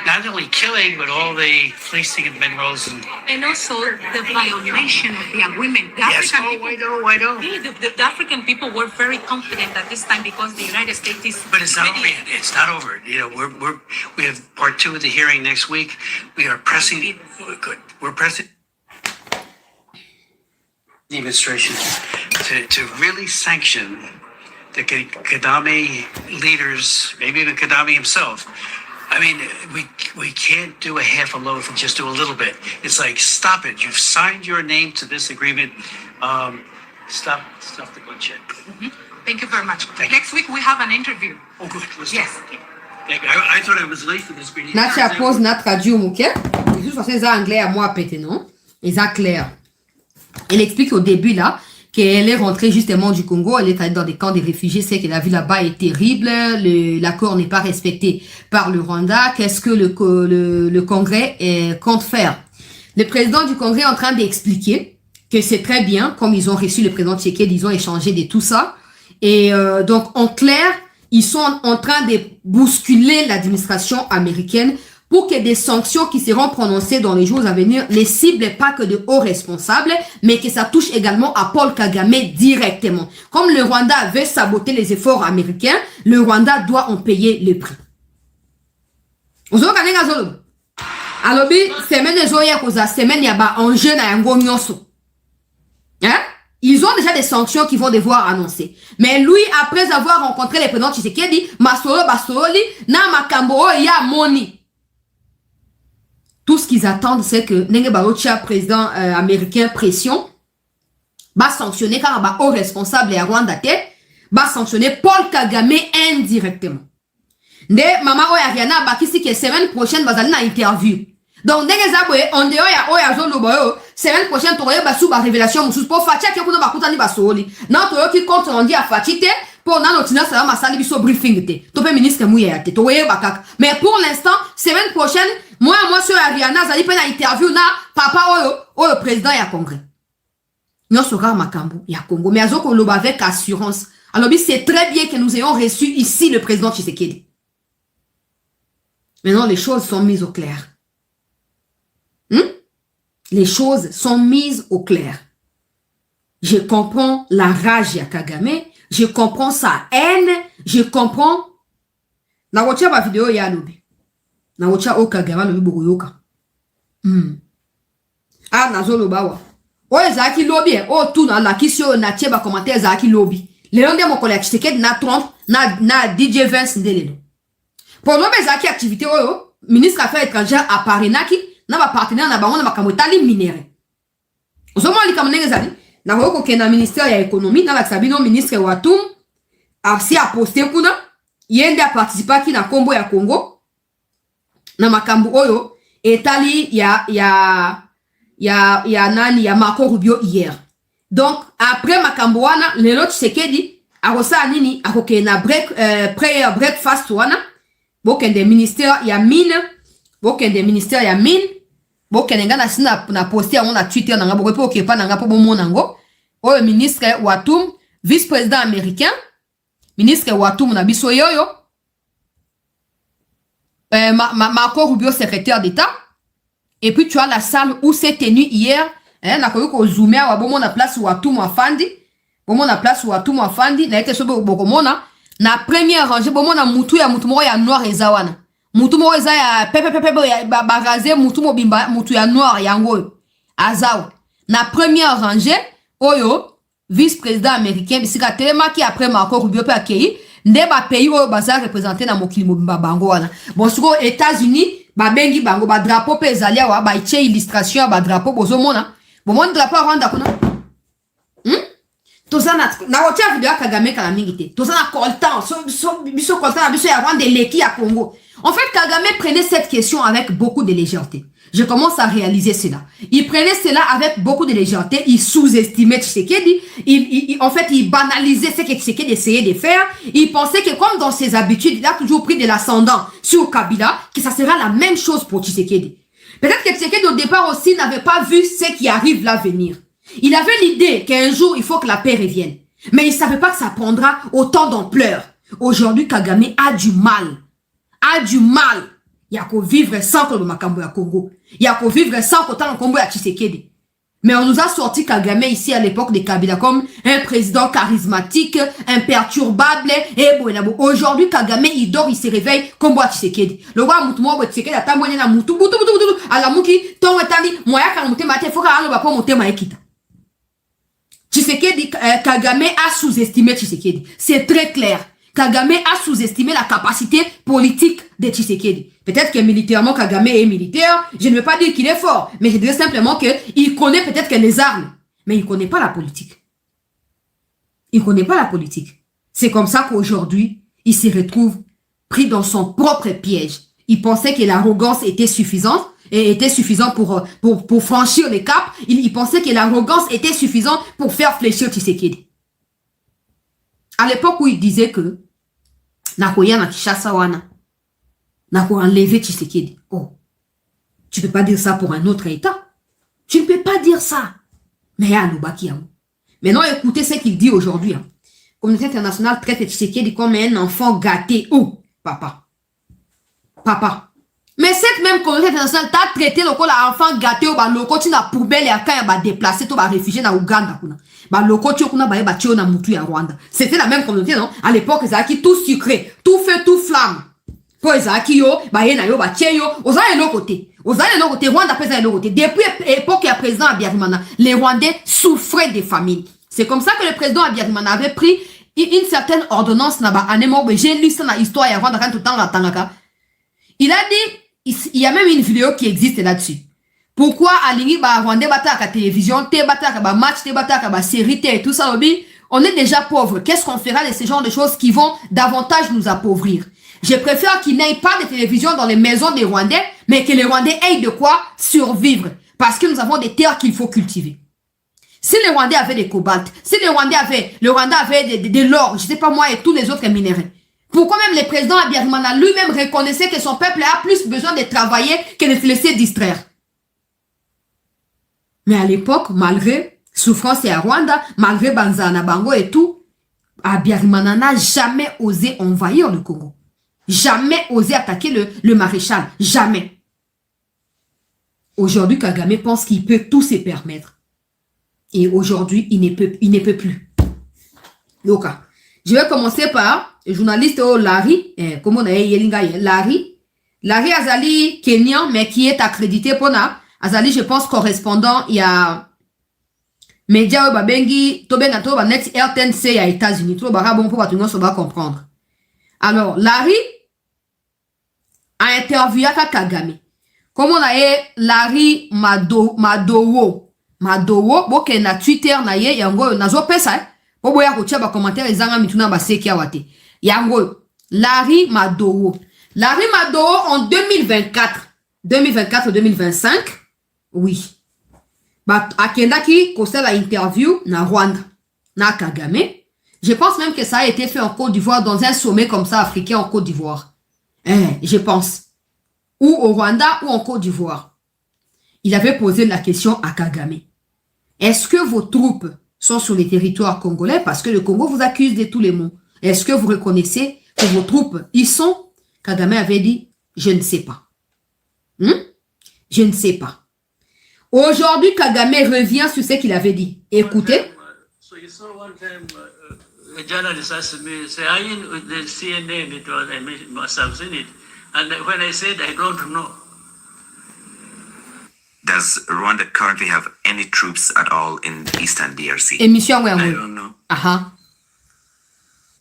not only killing, but all the fleecing of minerals and also the violation of the agreement. The yes, African oh, people, I know. yeah, the African people were very confident at this time because the United States is. But it's not over yet. It's not over. We have part 2 of the hearing next week. We are pressing. Good. We're pressing the administration to really sanction the Gaddafi leaders, maybe even Gaddafi himself. I mean, we can't do a half a loaf and just do a little bit. It's like, stop it. You've signed your name to this agreement. Stop the bloodshed. Thank you very much. Thank you. Next week we have an interview. Oh, good. Let's Yes. I thought I was late for this meeting. Là, tu as pause, na traduit, ok? De toute façon, ils ont anglais à moi à péter, non? Ils ont clair. Elle explique au début, là, qu'elle est rentrée justement du Congo, elle est allée dans des camps de réfugiés, c'est que la vie là-bas est terrible, l'accord n'est pas respecté par le Rwanda, qu'est-ce que le Congrès compte faire? Le président du Congrès est en train d'expliquer que c'est très bien, comme ils ont reçu le président Tshisekedi, ils ont échangé de tout ça, et donc en clair, ils sont en train de bousculer l'administration américaine pour que des sanctions qui seront prononcées dans les jours à venir ne ciblent pas que de hauts responsables, mais que ça touche également à Paul Kagame directement. Comme le Rwanda veut saboter les efforts américains, le Rwanda doit en payer le prix. Alors, semaine yaba enjeu na yango nyonso. Hein? Ils ont déjà des sanctions qu'ils vont devoir annoncer. Mais lui, après avoir rencontré le président Tshisekedi, Masoro Basoli, na makambo ya moni. Tout ce qu'ils attendent, c'est que Nenge Barocha, président américain, pression, va sanctionner car va au responsable et à Rwanda, va sanctionner Paul Kagame indirectement. De maman Oyariana, bakisi que semaine prochaine, va aller na interview. Donc, Nenge Zabwe, on dehors ya Oya Zolo Boyo, semaine prochaine, tu aurais basou ba révélation, moussous, pour Fatia qui a kouna bakuta ni basoli. Non, tu aurais qui compte rendu à Fatite, pour nan otina ça va masali biso briefing te. Topé ministre mouye te. Toye bakak. Mais pour l'instant, semaine prochaine, moi sur Ariana, zali pe na interview na papa oyo président ya congrès. Nyon sera makambo ya Congo. Mais azoko loba avec assurance. Alors, c'est très bien que nous ayons reçu ici le président Tshisekedi. Maintenant, les choses sont mises au clair. Les choses sont mises au clair. Je comprends la rage à Kagame, je comprends sa haine, je comprends. Na watcha ba vidéo ya lobi. Na watcha o Kagame lobi bokoyoka. Ah na zo lobawa. O ezaki lobi o tu na la kisio na tieba commentaire ezaki lobi. Le onde mo collègue Tshisekedi na Trump na DJ Vance ndelelo. Pour lobi ezaki activité oyo ministre affaires étrangères à Parinaki na ba partenaire na bango na makambo tali minéré. Ozomo ali kamnenge zali na ko kena ministère ya économie na la sabino ministre Watum asi a posté kuna yende a participer ki na kombo ya Congo na makambo oyo etali ya nani ya Marco Rubio hier. Donc après makambo wana lelo Tshisekedi akosa nini akokena prayer breakfast wana bokende ministère ya mine bokende ministère ya mine bokende ngana sina na poster on na Twitter nanga bokope okepa nanga po bomo nango oyo ministre Watum vice-président américain ministre Watum na biso yoyo Marco Rubio secrétaire d'État et puis tu as la salle où s'est tenu hier na koyoko zoomer wa bomo na place Watum afandi bomo na place Watum afandi na ete sobo bokomona na première rangée bomo na mutu ya mutu moko ya noir ezawana mutu moko eza ya pepe ya baraze mutu mobimba mutu ya noir yango azawa na première rangée oyo vice-président américain bisika telema ki après Marco Rubio pe akei nde ba pays oyo baza représenter na mokili mobimba bango wana bon siko États-Unis ba bengi bango ba drapeau pe ezali wa ba iche illustration ba drapeau bozomona bomona drapeau Rwanda kuna Tozana na otia video Kagame kala mingite. Tozana coltan, biso coltan, biso ya Rwanda leki à Congo. En fait, Kagame prenait cette question avec beaucoup de légèreté. Je commence à réaliser cela. Il prenait cela avec beaucoup de légèreté. Il sous-estimait Tshisekedi. En fait, il banalisait ce que Tshisekedi essayait de faire. Il pensait que comme dans ses habitudes, il a toujours pris de l'ascendant sur Kabila, que ça sera la même chose pour Tshisekedi. Peut-être que Tshisekedi au départ aussi n'avait pas vu ce qui arrive là venir. Il avait l'idée qu'un jour, il faut que la paix revienne. Mais il ne savait pas que ça prendra autant d'ampleur. Aujourd'hui, Kagame a du mal. Il y a qu'à vivre sans le Makambo à Congo. Il y a qu'à vivre sans qu'autant le Congo à Tshisekedi. Mais on nous a sorti Kagame ici à l'époque de Kabila comme un président charismatique, imperturbable et bon. Aujourd'hui, Kagame, il dort, il se réveille comme à Tshisekedi. Le roi Moutoumou, Tshisekedi, a tambouré na Moutou, à la Mouki, ton etani, moi, quand Mouté Maté, faut qu'on va pas monter Maekita. Tshisekedi, Kagame a sous-estimé Tshisekedi. C'est très clair. Kagame a sous-estimé la capacité politique de Tshisekedi. Peut-être que militairement, Kagame est militaire. Je ne veux pas dire qu'il est fort, mais je dirais simplement qu'il connaît peut-être que les armes, mais il ne connaît pas la politique. Il ne connaît pas la politique. C'est comme ça qu'aujourd'hui, il se retrouve pris dans son propre piège. Il pensait que l'arrogance était suffisante et était suffisant pour franchir les caps. Il pensait que l'arrogance était suffisante pour faire fléchir Tshisekedi. À l'époque où il disait que Nakoya na Kinshasa wana Nako enlever Tshisekedi. Oh, tu peux pas dire ça pour un autre État. Tu ne peux pas dire ça. Mais maintenant, écoutez ce qu'il dit aujourd'hui. La communauté internationale traite Tshisekedi comme un enfant gâté. Oh, papa. Mais cette même communauté internationale t'a traité le enfant gâté au loko tu na poubelle et quand il va déplacer tu vas réfugier na Ouganda kuna. Ba loko tu kuna ba tio na mutu ya Rwanda. C'était la même communauté non? À l'époque ça qui tout sucré, tout feu, tout flamme. Pour ezaki yo ba yena yo ba tie yo, ozali le côté. Rwanda pesa le côté. Depuis l'époque du président Abiyarimana, les Rwandais souffraient des famines. C'est comme ça que le président Abiyarimana avait pris une certaine ordonnance na ba anemo, j'ai lu ça dans l'histoire ya Rwanda quand tout le temps la tangaka. Il a dit il y a même une vidéo qui existe là-dessus. Pourquoi Alingi ba Rwandais bataka à télévision, te bataka ba match, te bataka ba série et tout ça, on est déjà pauvre. Qu'est-ce qu'on fera de ces genres de choses qui vont davantage nous appauvrir? Je préfère qu'il n'aille pas de télévision dans les maisons des Rwandais, mais que les Rwandais aient de quoi survivre. Parce que nous avons des terres qu'il faut cultiver. Si les Rwandais avaient des cobaltes, si le Rwanda avait de l'or, je sais pas moi, et tous les autres minéraux, pourquoi même le président Abiyarimana lui-même reconnaissait que son peuple a plus besoin de travailler que de se laisser distraire? Mais à l'époque, malgré souffrance et à Rwanda, malgré Banzana Bango et tout, Abiyarimana n'a jamais osé envahir le Congo. Jamais osé attaquer le maréchal. Jamais. Aujourd'hui, Kagame pense qu'il peut tout se permettre. Et aujourd'hui, il ne peut plus. Loka. Je vais commencer par le journaliste Larry. Comment on a Larry. Larry Azali, Kenyan, mais qui est accrédité pour na. Azali, je pense, correspondant, il y a Média Babengi, Tobenga Toba Net RTNC à États-Unis. Tout le bon pour tout le monde comprendre. Alors, Larry a interviewé Kagame. Comme on a Larry Madowo, boke na Twitter na ye, yango, nazo pesa, bobo ya kotia ba commentaire, ezanga mituna ba seki awate. Yango, Larry Madowo. Larry Madowo en 2024-2025, oui. Bah, akendaki kosa la interview na Rwanda, na Kagame. Je pense même que ça a été fait en Côte d'Ivoire, dans un sommet comme ça africain en Côte d'Ivoire. Je pense. Ou au Rwanda ou en Côte d'Ivoire. Il avait posé la question à Kagame. Est-ce que vos troupes sont sur les territoires congolais? Parce que le Congo vous accuse de tous les maux. Est-ce que vous reconnaissez que vos troupes y sont? Kagame avait dit, je ne sais pas. Je ne sais pas. Aujourd'hui, Kagame revient sur ce qu'il avait dit. Écoutez. So you saw one time a journalist asked me, say, are you in the CNN? It was, I must have seen it. And when I said, I don't know. Does Rwanda currently have any troops at all in the Eastern DRC? Émission I don't know.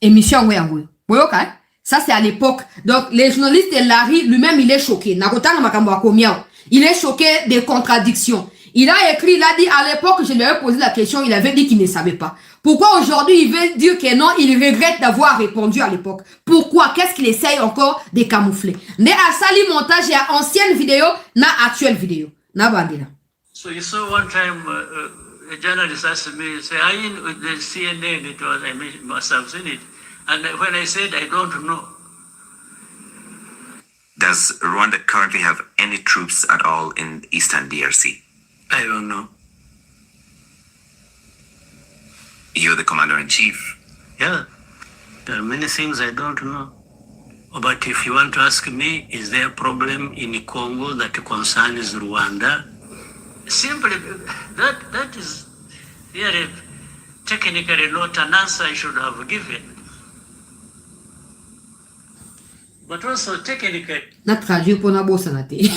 Émission oui, ok. Ça, c'est à l'époque. Donc, les journalistes et Larry, lui-même, il est choqué. Il est choqué des contradictions. Il a écrit, il a dit, à l'époque, je lui avais posé la question, il avait dit qu'il ne savait pas. Pourquoi aujourd'hui, il veut dire que non, il regrette d'avoir répondu à l'époque? Pourquoi? Qu'est-ce qu'il essaye encore de camoufler? Ne a sali montage, il y a ancienne vidéo, na actuelle vidéo. Na bandila. So you saw one time a journalist asked me, say, are you in the CNN? It was, I must have seen it. And when I said, I don't know. Does Rwanda currently have any troops at all in Eastern DRC? I don't know. You're the commander-in-chief. Yeah, there are many things I don't know. But if you want to ask me, is there a problem in Congo that concerns Rwanda? Simply, that is really technically not an answer I should have given. But also technically. Na traduit pour na bossa na te.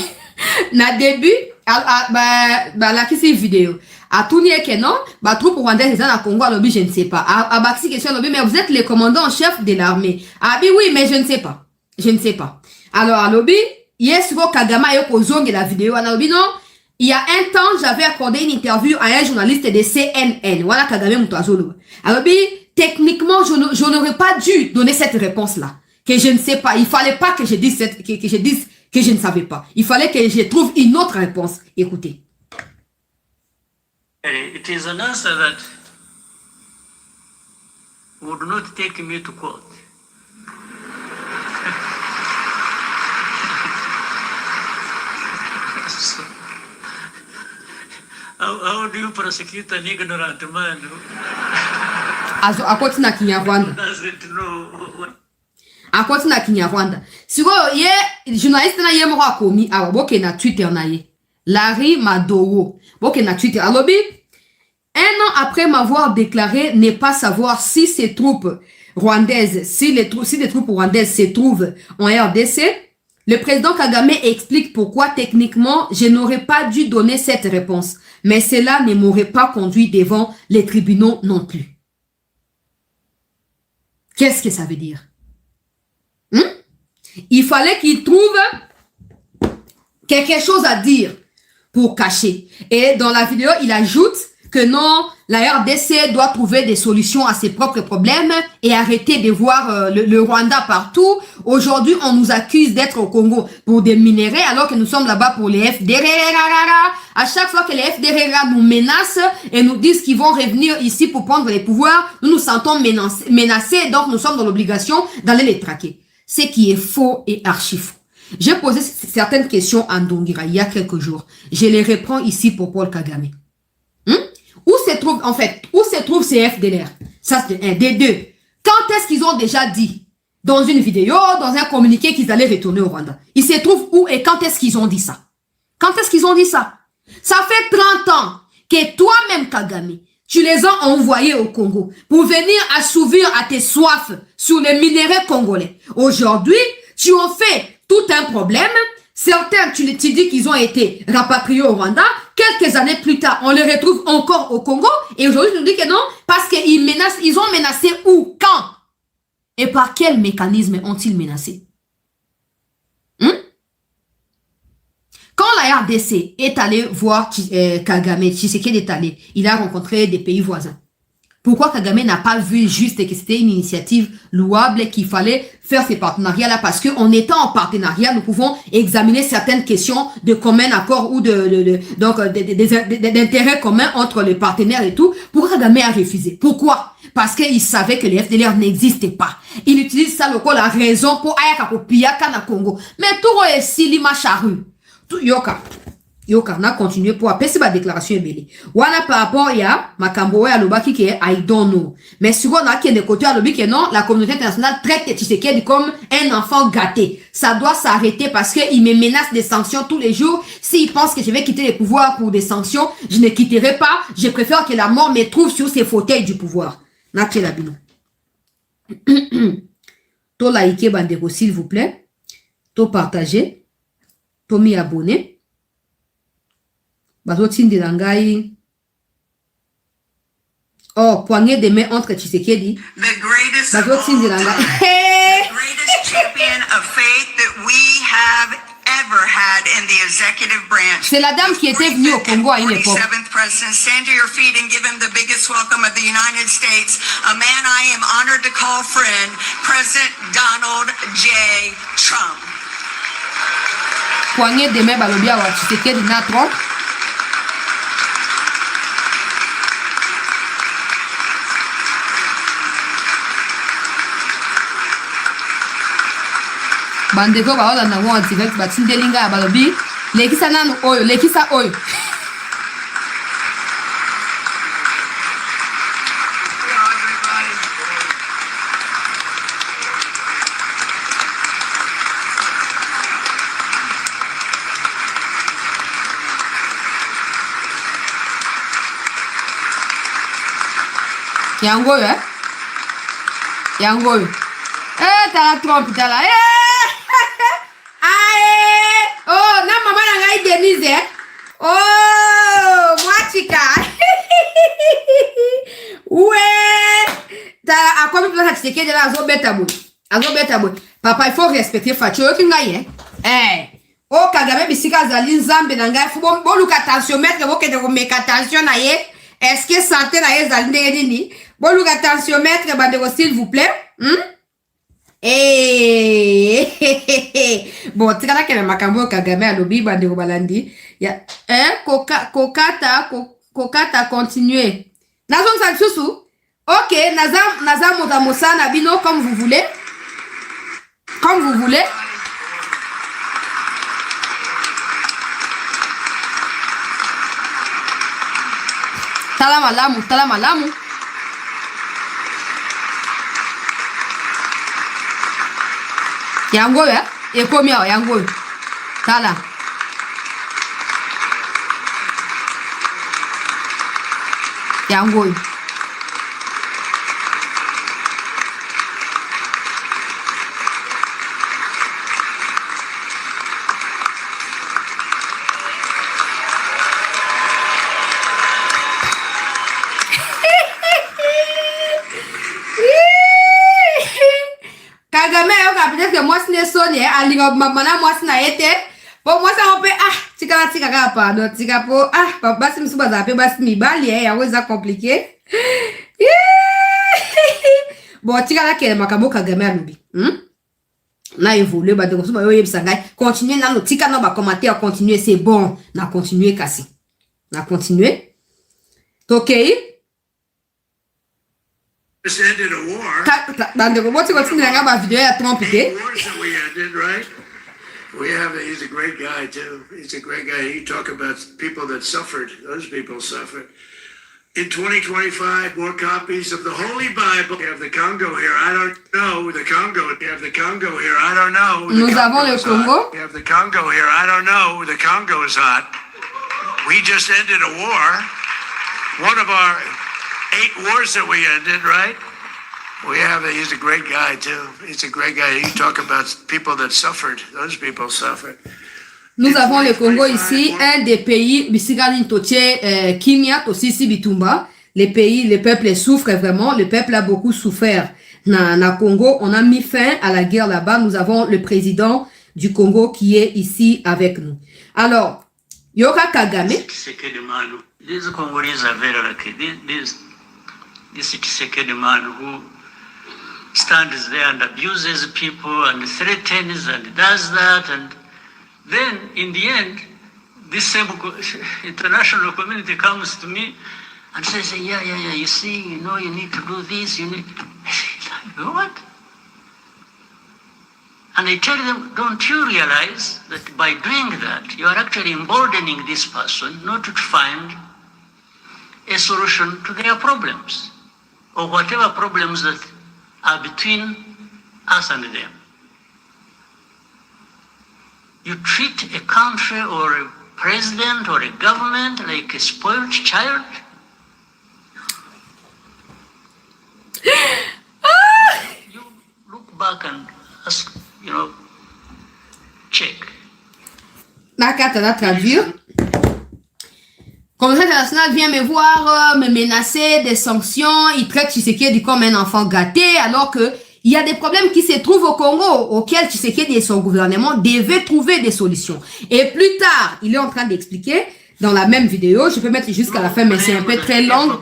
Na début, la kisi vidéo. A tout nié que non, troupe rwandaise dans la Congo, alors je ne sais pas. A baxi question, mais vous êtes le commandant en chef de l'armée. Ah oui, mais je ne sais pas. Je ne sais pas. Alors, à l'obi, yes, Kagama et Kozong la vidéo, à l'obi, non. Il y a un temps, j'avais accordé une interview à un journaliste de CNN. Voilà, Kagame Moutazolo. Alors, techniquement, je n'aurais pas dû donner cette réponse-là. Que je ne sais pas. Il fallait pas que je dise que je ne savais pas. Il fallait que je trouve une autre réponse. Écoutez. It is an answer that would not take me to court. So, how do you prosecute an ignorant man who Akoti na Kinyarwanda. doesn't know what? Akoti na Kinyarwanda. Siko ye journaliste na ye moko akomi awa boke na Twitter na ye. Larry Madowo. Boke na Twitter. Alobi, un an après m'avoir déclaré ne pas savoir si ces troupes rwandaises, si les troupes rwandaises se trouvent en RDC, le président Kagame explique pourquoi techniquement je n'aurais pas dû donner cette réponse. Mais cela ne m'aurait pas conduit devant les tribunaux non plus. Qu'est-ce que ça veut dire? Il fallait qu'il trouve quelque chose à dire pour cacher. Et dans la vidéo, il ajoute que non, la RDC doit trouver des solutions à ses propres problèmes et arrêter de voir le Rwanda partout. Aujourd'hui, on nous accuse d'être au Congo pour des minéraux alors que nous sommes là-bas pour les FDR. À chaque fois que les FDR nous menacent et nous disent qu'ils vont revenir ici pour prendre les pouvoirs, nous nous sentons menacés, donc nous sommes dans l'obligation d'aller les traquer. Ce qui est faux et archi faux. J'ai posé certaines questions à Ndongira il y a quelques jours. Je les reprends ici pour Paul Kagame. Où se trouvent ces FDLR? Ça, c'est un des deux. Quand est-ce qu'ils ont déjà dit, dans une vidéo, dans un communiqué, qu'ils allaient retourner au Rwanda? Ils se trouvent où et quand est-ce qu'ils ont dit ça? Quand est-ce qu'ils ont dit ça? Ça fait 30 ans que toi-même, Kagame, tu les as envoyés au Congo pour venir assouvir à tes soifs sur les minéraux congolais. Aujourd'hui, tu en fais tout un problème. Certains, tu dis qu'ils ont été rapatriés au Rwanda. Quelques années plus tard, on les retrouve encore au Congo. Et aujourd'hui, tu nous dis que non, parce qu'ils menacent, ils ont menacé où? Quand? Et par quel mécanisme ont-ils menacé? Quand la RDC est allée voir Kagame, Tshisekedi est allé, il a rencontré des pays voisins. Pourquoi Kagame n'a pas vu juste que c'était une initiative louable qu'il fallait faire ces partenariats-là? Parce qu'en étant en partenariat, nous pouvons examiner certaines questions de commun accord ou d'intérêts communs entre les partenaires et tout. Pourquoi Kagame a refusé? Pourquoi? Parce qu'il savait que les FDLR n'existaient pas. Il utilise ça comme la raison pour Ayaka pour Piyaka na Congo. Mais tout est Silima Charu. Yoka, on a continué pour appeler ma déclaration ébélée. Wana par rapport ya makambo ya lobaki ke I don't know. Mais sur on a qui est de côté à lobi que non, la communauté internationale traite Tshisekedi comme un enfant gâté. Ça doit s'arrêter parce que il me menace des sanctions tous les jours. S'il pense que je vais quitter les pouvoirs pour des sanctions, je ne quitterai pas. Je préfère que la mort me trouve sur ces fauteuils du pouvoir. Naké la bino. To liker bandeko s'il vous plaît. To partager. To m'y abonner. Oh, poignée de main entre Tshisekedi. The greatest champion of faith that we have ever had in the executive branch. C'est la dame qui était venue au Congo à une époque. 47th President, stand to your feet and give him the biggest welcome of the United States, a man I am honored to call friend, President Donald J. Trump. Poignée de main balobi awa Tshisekedi na Trump. Bandeko baolanda ngo en direct batindelinga ya balobi lekisa nanu oyo lekisa oyo. Yango oyo yango oyo tala Trump tala oh na mama na ngai Denise oh mwachika ouais tala akomi pesa Tshisekedi la azobeta boy papa il faut respecter Facho yo kingai oh Kagame bisika zali nzambe na ngai fu boluka tensiomètre bokende komeka tension na ye est-ce que santé na ye zali ndenge nini boluka tensiomètre bandeko s'il vous plaît bon tikala kele makambo Kagame alobi bandeko balandi ya kokata continuer nazo nsa susu ok naza moza mosana bino comme vous voulez tala malamu yango ya ekomi awa yango tala yango Kagame yoka peut-être que moi c'est sonné alinga mama moi c'est na été bon moi ça on peut tika pardon tika po papa si msuba za pe basi mibali yaweza compliqué bon tika la kele makambo Kagame alubi na évoluer ba de msuba yo yebisa ngai continuer na no tika na ba commentaire continuer c'est bon na continuer kasi na continuer OK Just ended a war. bandeko boti continue nga ba video ya Trump ke Wars that we ended, right? He's a great guy too. He's a great guy. He talk about people that suffered. Those people suffered. In 2025, more copies of the Holy Bible. We have the Congo here. I don't know the Congo. We have the Congo here. I don't know. Nous avons le Congo. We have the Congo here. I don't know. The Congo is hot. We just ended a war. One of our 8 wars that we ended, right? He's a great guy too. He's a great guy. He talk about people that suffered. Those people suffered. Nous avons le Congo ici, un des pays, Bisigani Toche, Kimia, Tosisi Bitumba. Les pays, le peuple souffre vraiment. Le peuple a beaucoup souffert. Na Congo, on a mis fin à la guerre là-bas. Nous avons le président du Congo qui est ici avec nous. Alors, Yoka Kagame. These Congolese are very lucky. This Tshisekedi man who stands there and abuses people and threatens and does that, and then in the end, this same international community comes to me and says, yeah, you see, you need to do this, I say, what? And I tell them, don't you realize that by doing that, you are actually emboldening this person not to find a solution to their problems, or whatever problems that are between us and them. You treat a country or a president or a government like a spoiled child. You look back and ask, check. Nakata la traduire. Comme international vient me voir, me menacer des sanctions, il traite Tshisekedi comme un enfant gâté, alors que Il y a des problèmes qui se trouvent au Congo, auxquels Tshisekedi et son gouvernement devaient trouver des solutions. Et plus tard, il est en train d'expliquer, dans la même vidéo, je peux mettre jusqu'à la fin, mais c'est un peu très long.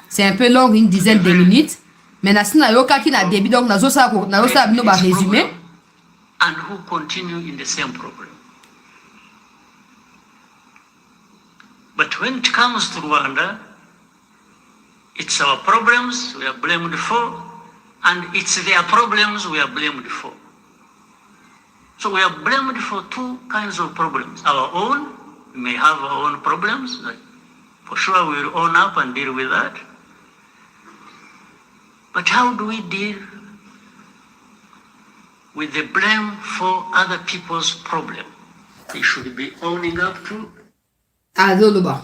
C'est un peu long, une dizaine de minutes. Mais Nassina Yoka qui n'a début, donc Nazosa nous va résumer. And who continue in the same problem. But when it comes to Rwanda, it's our problems we are blamed for, and it's their problems we are blamed for. So we are blamed for two kinds of problems. Our own, we may have our own problems, like for sure we will own up and deal with that. But how do we deal with the blame for other people's problem? They should be owning up to. Azoloba.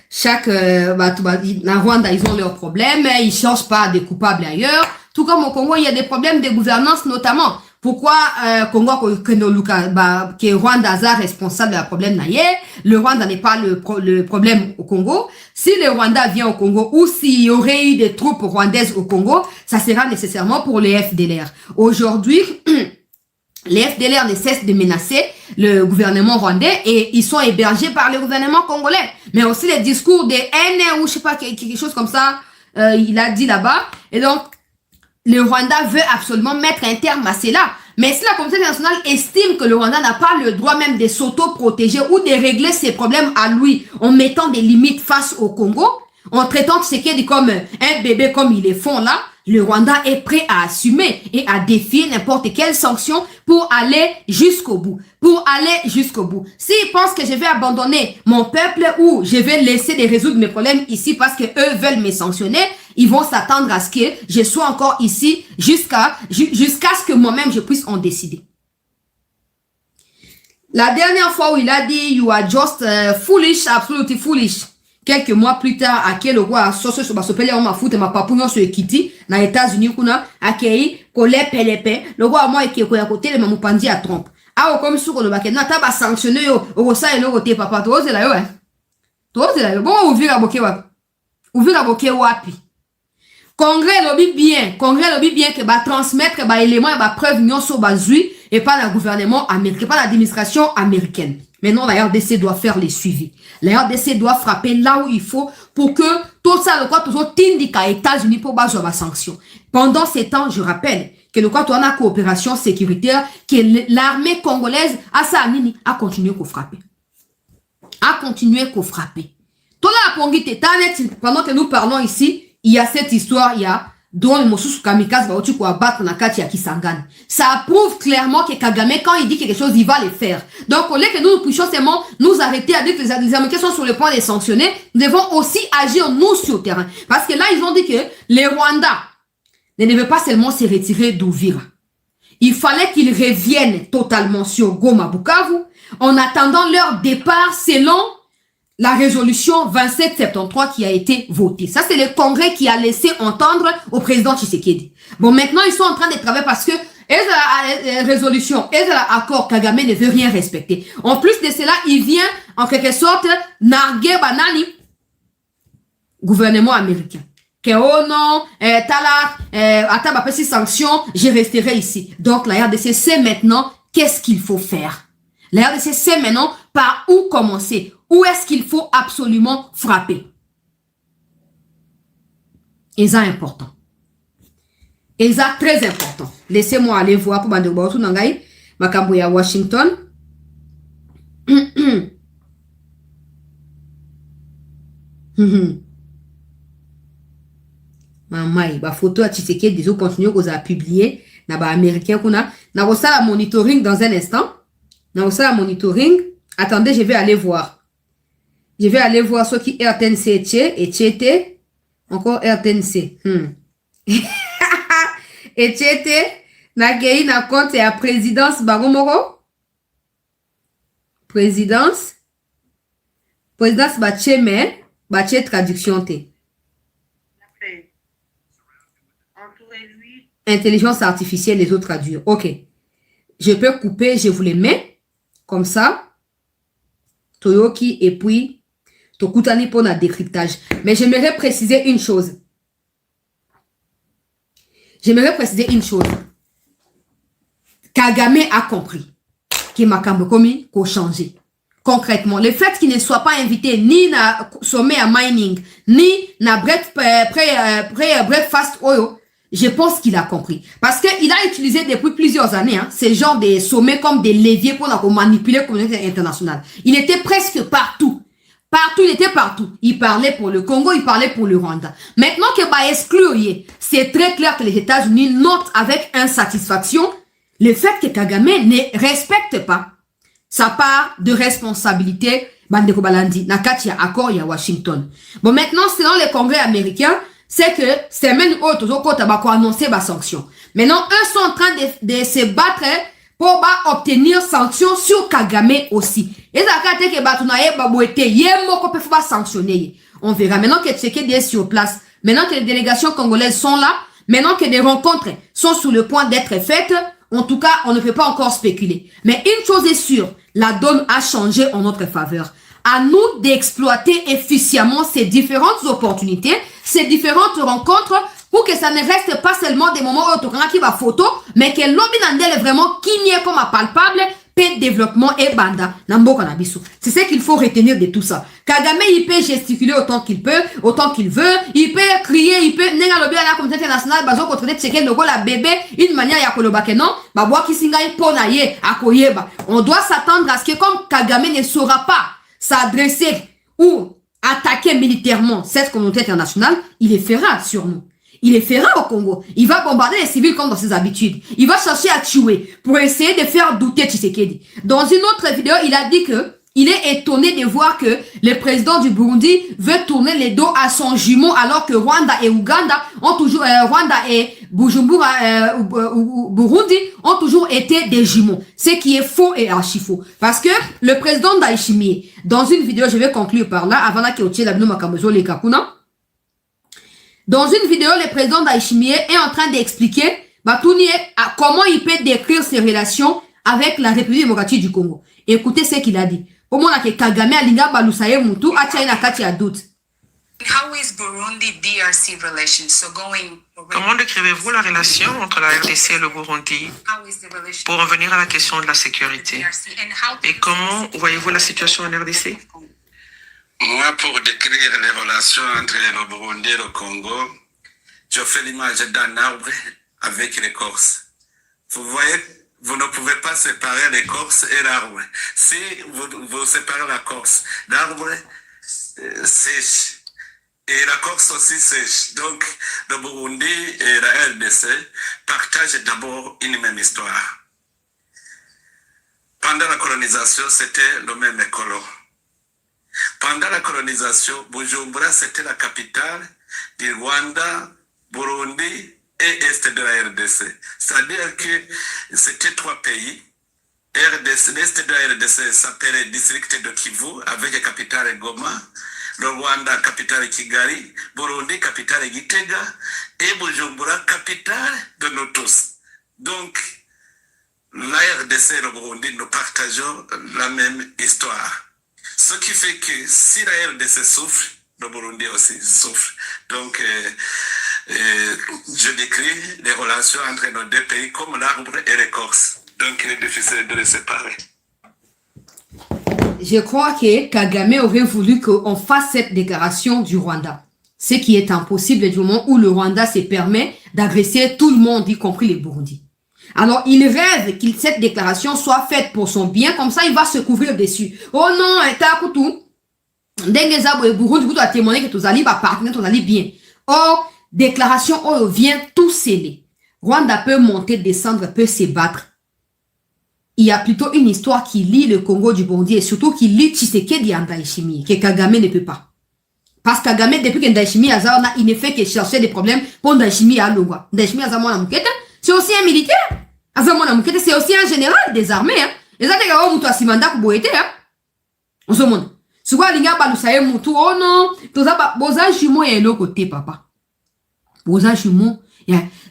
Chaque la Rwanda, ils ont leurs problèmes, ils cherchent pas des coupables ailleurs. Tout comme au Congo, il y a des problèmes de gouvernance notamment. Pourquoi Congo que Rwanda est responsable d'un problème naïe, le Rwanda n'est pas le problème au Congo. Si le Rwanda vient au Congo ou s'il y aurait eu des troupes rwandaises au Congo, ça sera nécessairement pour les FDLR. Aujourd'hui, les FDLR ne cessent de menacer le gouvernement rwandais et ils sont hébergés par le gouvernement congolais. Mais aussi les discours de haine ou je sais pas, quelque chose comme ça, il a dit là-bas. Et donc, le Rwanda veut absolument mettre un terme à cela. Mais si la communauté internationale estime que le Rwanda n'a pas le droit même de s'auto-protéger ou de régler ses problèmes à lui en mettant des limites face au Congo, en traitant Tshisekedi comme un bébé comme ils le font là, le Rwanda est prêt à assumer et à défier n'importe quelle sanction pour aller jusqu'au bout. S'ils pensent que je vais abandonner mon peuple ou je vais laisser de résoudre mes problèmes ici parce que eux veulent me sanctionner, ils vont s'attendre à ce que je sois encore ici jusqu'à ce que moi-même je puisse en décider. La dernière fois où il a dit you are just foolish, absolutely foolish. Quelques mois plus tard, à quel roi soso so basopele on ma foute ma papunyo so ekiti na États-Unis kuna akei kole pelepe le roi moi ekeko ya côté le mamupandi à Trump. Ah comme sur le bakena ta ba sanctionner yo okosa elo côté papa to zela yo bon ouvira boke wapi. Congrès lobby bien que ba transmettre ba éléments et ba preuve nyonso bazui et pas le gouvernement américain, pas l'administration américaine. Maintenant, la RDC doit faire les suivis. La RDC doit frapper là où il faut pour que tout ça, le quoi, toujours t'indique États-Unis pour baser la sanction. Pendant ces temps, je rappelle que le quoi, tu as une coopération sécuritaire, que l'armée congolaise a continué qu'au frapper. Tout la Congité, pendant que nous parlons ici, il y a cette histoire, il y a dont le Mosusu Kamikaze va au battre na kati ya Kisangani. Ça prouve clairement que Kagame, quand il dit quelque chose, il va le faire. Donc, au lieu que nous puissions seulement nous arrêter à dire que les Américains sont sur le point de sanctionner, nous devons aussi agir nous sur le terrain. Parce que là, ils ont dit que les Rwandais ne devaient pas seulement se retirer d'Uvira. Il fallait qu'ils reviennent totalement sur Goma Bukavu en attendant leur départ selon la résolution 2773 qui a été votée. Ça, c'est le Congrès qui a laissé entendre au président Tshisekedi. Bon, maintenant, ils sont en train de travailler parce que la résolution et l'accord Kagame ne veut rien respecter. En plus de cela, il vient, en quelque sorte, narguer banani gouvernement américain. Que oh non, attends, après ces sanctions, je resterai ici. Donc, la RDC sait maintenant qu'est-ce qu'il faut faire. La RDC sait maintenant par où commencer. Où est-ce qu'il faut absolument frapper? Et ça important. Et ça très important. Laissez-moi aller voir pour Bandebo Tunangai, Makambo à Washington. Mamai, ba photo à Tshisekedi des autres continuent qu'on a publié. Na ba américain qu'on a. Na reçu la monitoring dans un instant. Na reçu la monitoring. Attendez, je vais aller voir. Je vais aller voir ce qui est RTNC et Tchété. Encore RTNC. Et Tchété, n'a gagné na compte et à présidence Baromoro. Présidence Bacheme, Baché traduction T. Intelligence artificielle, les autres traduire. Ok. Je peux couper, je vous les mets. Comme ça. Toyoki et puis Tokutani pour le décryptage. Mais j'aimerais préciser une chose. j'aimerais préciser une chose. Kagame a compris que Makambo Komi a changé. Concrètement, le fait qu'il ne soit pas invité ni na sommet à mining, ni na breakfast oil, je pense qu'il a compris. Parce qu'il a utilisé depuis plusieurs années ces genres de sommets comme des leviers pour manipuler la communauté internationale. Il était presque partout. Partout, il était partout. Il parlait pour le Congo, il parlait pour le Rwanda. Maintenant que exclure, c'est très clair que les États-Unis notent avec insatisfaction le fait que Kagame ne respecte pas sa part de responsabilité, Bandeko Balandi, Nakatia accord à Washington. Bon, maintenant, selon le Congrès américain, c'est que c'est même autre côté pour annoncer ma sanction. Maintenant, eux sont en train de se battre pour obtenir sanctions sur Kagame aussi. Et ça a été que Batunaye Babouete, Yemoko peut pas sanctionner. On verra. Maintenant que Tshisekedi est sur place, maintenant que les délégations congolaises sont là, maintenant que des rencontres sont sur le point d'être faites, en tout cas, on ne peut pas encore spéculer. Mais une chose est sûre, la donne a changé en notre faveur. À nous d'exploiter efficacement ces différentes opportunités, ces différentes rencontres, pour que ça ne reste pas seulement des moments où on qui va photo, mais que l'obinandel est vraiment qui n'y est comme palpable, paix, développement et banda. C'est ce qu'il faut retenir de tout ça. Kagame, il peut gesticuler autant qu'il peut, autant qu'il veut, il peut crier, il peut, nenga lobby à la communauté internationale, bazo contre des tchèques, le la bébé, une manière ya kolobake non, babwa ki singa ponaye, akoyeba. On doit s'attendre à ce que comme Kagame ne saura pas s'adresser ou attaquer militairement cette communauté internationale, il les fera sur nous. Il les fera au Congo. Il va bombarder les civils comme dans ses habitudes. Il va chercher à tuer pour essayer de faire douter Tshisekedi. Dans une autre vidéo, il a dit que il est étonné de voir que le président du Burundi veut tourner les dos à son jumeau alors que Rwanda et Ouganda ont toujours, Rwanda et Bujumbura, Burundi ont toujours été des jumeaux. Ce qui est faux et archi faux. Parce que le président Ndayishimiye, dans une vidéo, je vais conclure par là, avant qu'il y ait la Makamozo les Kakuna. Dans une vidéo, le président Ndayishimiye est en train d'expliquer comment il peut décrire ses relations avec la République démocratique du Congo. Écoutez ce qu'il a dit. Comment que Kagame alinga balusaye mutu acha ina kati ya doute. How is Burundi DRC relations? So going. Comment décrivez-vous la relation entre la RDC et le Burundi pour revenir à la question de la sécurité? Et comment voyez-vous la situation en RDC? Moi, pour décrire les relations entre le Burundi et le Congo, je fais l'image d'un arbre avec l'écorce. Vous voyez, vous ne pouvez pas séparer l'écorce et l'arbre. Si vous séparez l'arbre sèche et la Corse aussi sèche. Donc, le Burundi et la RDC partagent d'abord une même histoire. Pendant la colonisation, c'était le même écolo. Pendant la colonisation, Bujumbura, c'était la capitale du Rwanda, Burundi et Est de la RDC. C'est-à-dire que c'était trois pays. RDC, l'Est de la RDC s'appelait district de Kivu avec la capitale Goma. Le Rwanda, capitale Kigali. Burundi, capitale Gitega. Et Bujumbura, capitale de nous tous. Donc, la RDC et le Burundi, nous partageons la même histoire. Ce qui fait que si la RDC souffre, le Burundi aussi souffre. Donc, je décris les relations entre nos deux pays comme l'arbre et l'écorce. Donc, il est difficile de les séparer. Je crois que Kagame aurait voulu qu'on fasse cette déclaration du Rwanda. Ce qui est impossible du moment où le Rwanda se permet d'agresser tout le monde, y compris les Burundis. Alors, il rêve que cette déclaration soit faite pour son bien, comme ça, il va se couvrir dessus. Oh non, Takutu, Dengeza et Burundi, vous doit témoigner que tous allez partenaires, tous allez bien. Or, déclaration, oh, vient tout sceller. Rwanda peut monter, descendre, peut se battre. Il y a plutôt une histoire qui lie le Congo du Burundi et surtout qui lie Tshisekedi et Ndayishimiye, que Kagame ne peut pas. Parce que Kagame, depuis que Ndayishimiye a Zaona, il ne fait que chercher des problèmes pour Ndayishimiye à Longwa. Ndayishimiye a Zaona Mukete, c'est aussi un militaire. Azamona Mukete, c'est aussi un général des armées. Les attaques au mutu asimanda kuboete. On se montre. Souvent, l'inga balusaye mutu, oh non, toza boza jumeau et l'autre côté, papa. Boza jumeau.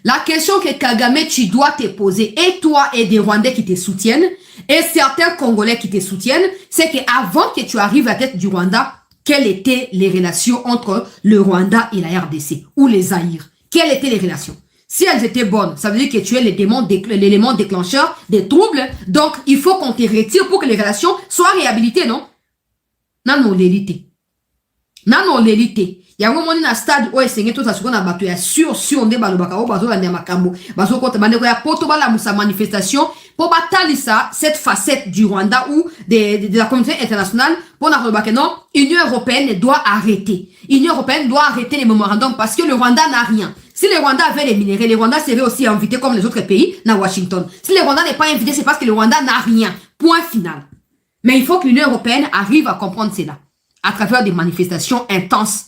La question que Kagame, tu dois te poser, et toi et des Rwandais qui te soutiennent, et certains Congolais qui te soutiennent, c'est qu'avant que tu arrives à la tête du Rwanda, quelles étaient les relations entre le Rwanda et la RDC, ou les Zaïre? Quelles étaient les relations? Si elles étaient bonnes, ça veut dire que tu es l'élément déclencheur des troubles. Donc, il faut qu'on te retire pour que les relations soient réhabilitées, non? Non, l'élité. Non, l'élité. Il y a un moment dans stade où il y a tout ça, il y a sûr, on est dans le bateau, il y a sa manifestation pour batailler ça, cette facette du Rwanda ou de la communauté internationale pour dire non, l'Union européenne doit arrêter. L'Union européenne doit arrêter les mémorandums parce que le Rwanda n'a rien. Si le Rwanda avait les minéraux, le Rwanda serait aussi invité comme les autres pays dans Washington. Si le Rwanda n'est pas invité, c'est parce que le Rwanda n'a rien. Point final. Mais il faut que l'Union européenne arrive à comprendre cela à travers des manifestations intenses.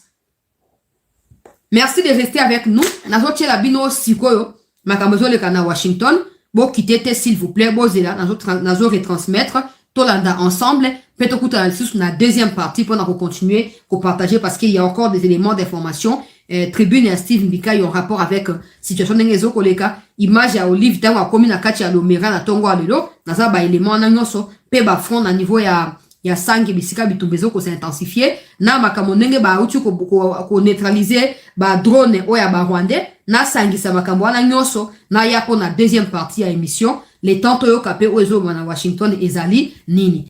Merci de rester avec nous. Nazo tche la bino sikoyo. Makamozo le kana Washington. Bo kitete s'il vous plaît. Bo zela. Nazo retransmettre. Tolanda ensemble. Peut-être que la deuxième partie pour nous continuer, pour partager parce qu'il y a encore des éléments d'information. Tribune et Steve Mbika y ont rapport avec situation n'engezo koleka. Image ya Olive tango a komi na kati ya lomera na tongo alelo. Naza ba élément na nyoso. Pe ba front na niveau ya sangi bisika bitumbezo ko s'intensifier na makambo ndenge ba uti ko neutraliser ba drone oya ba rwandais na sangi sa makambo wana nyoso na ya po na deuxième partie ya émission les temps toyo kapé ozo na Washington ezali nini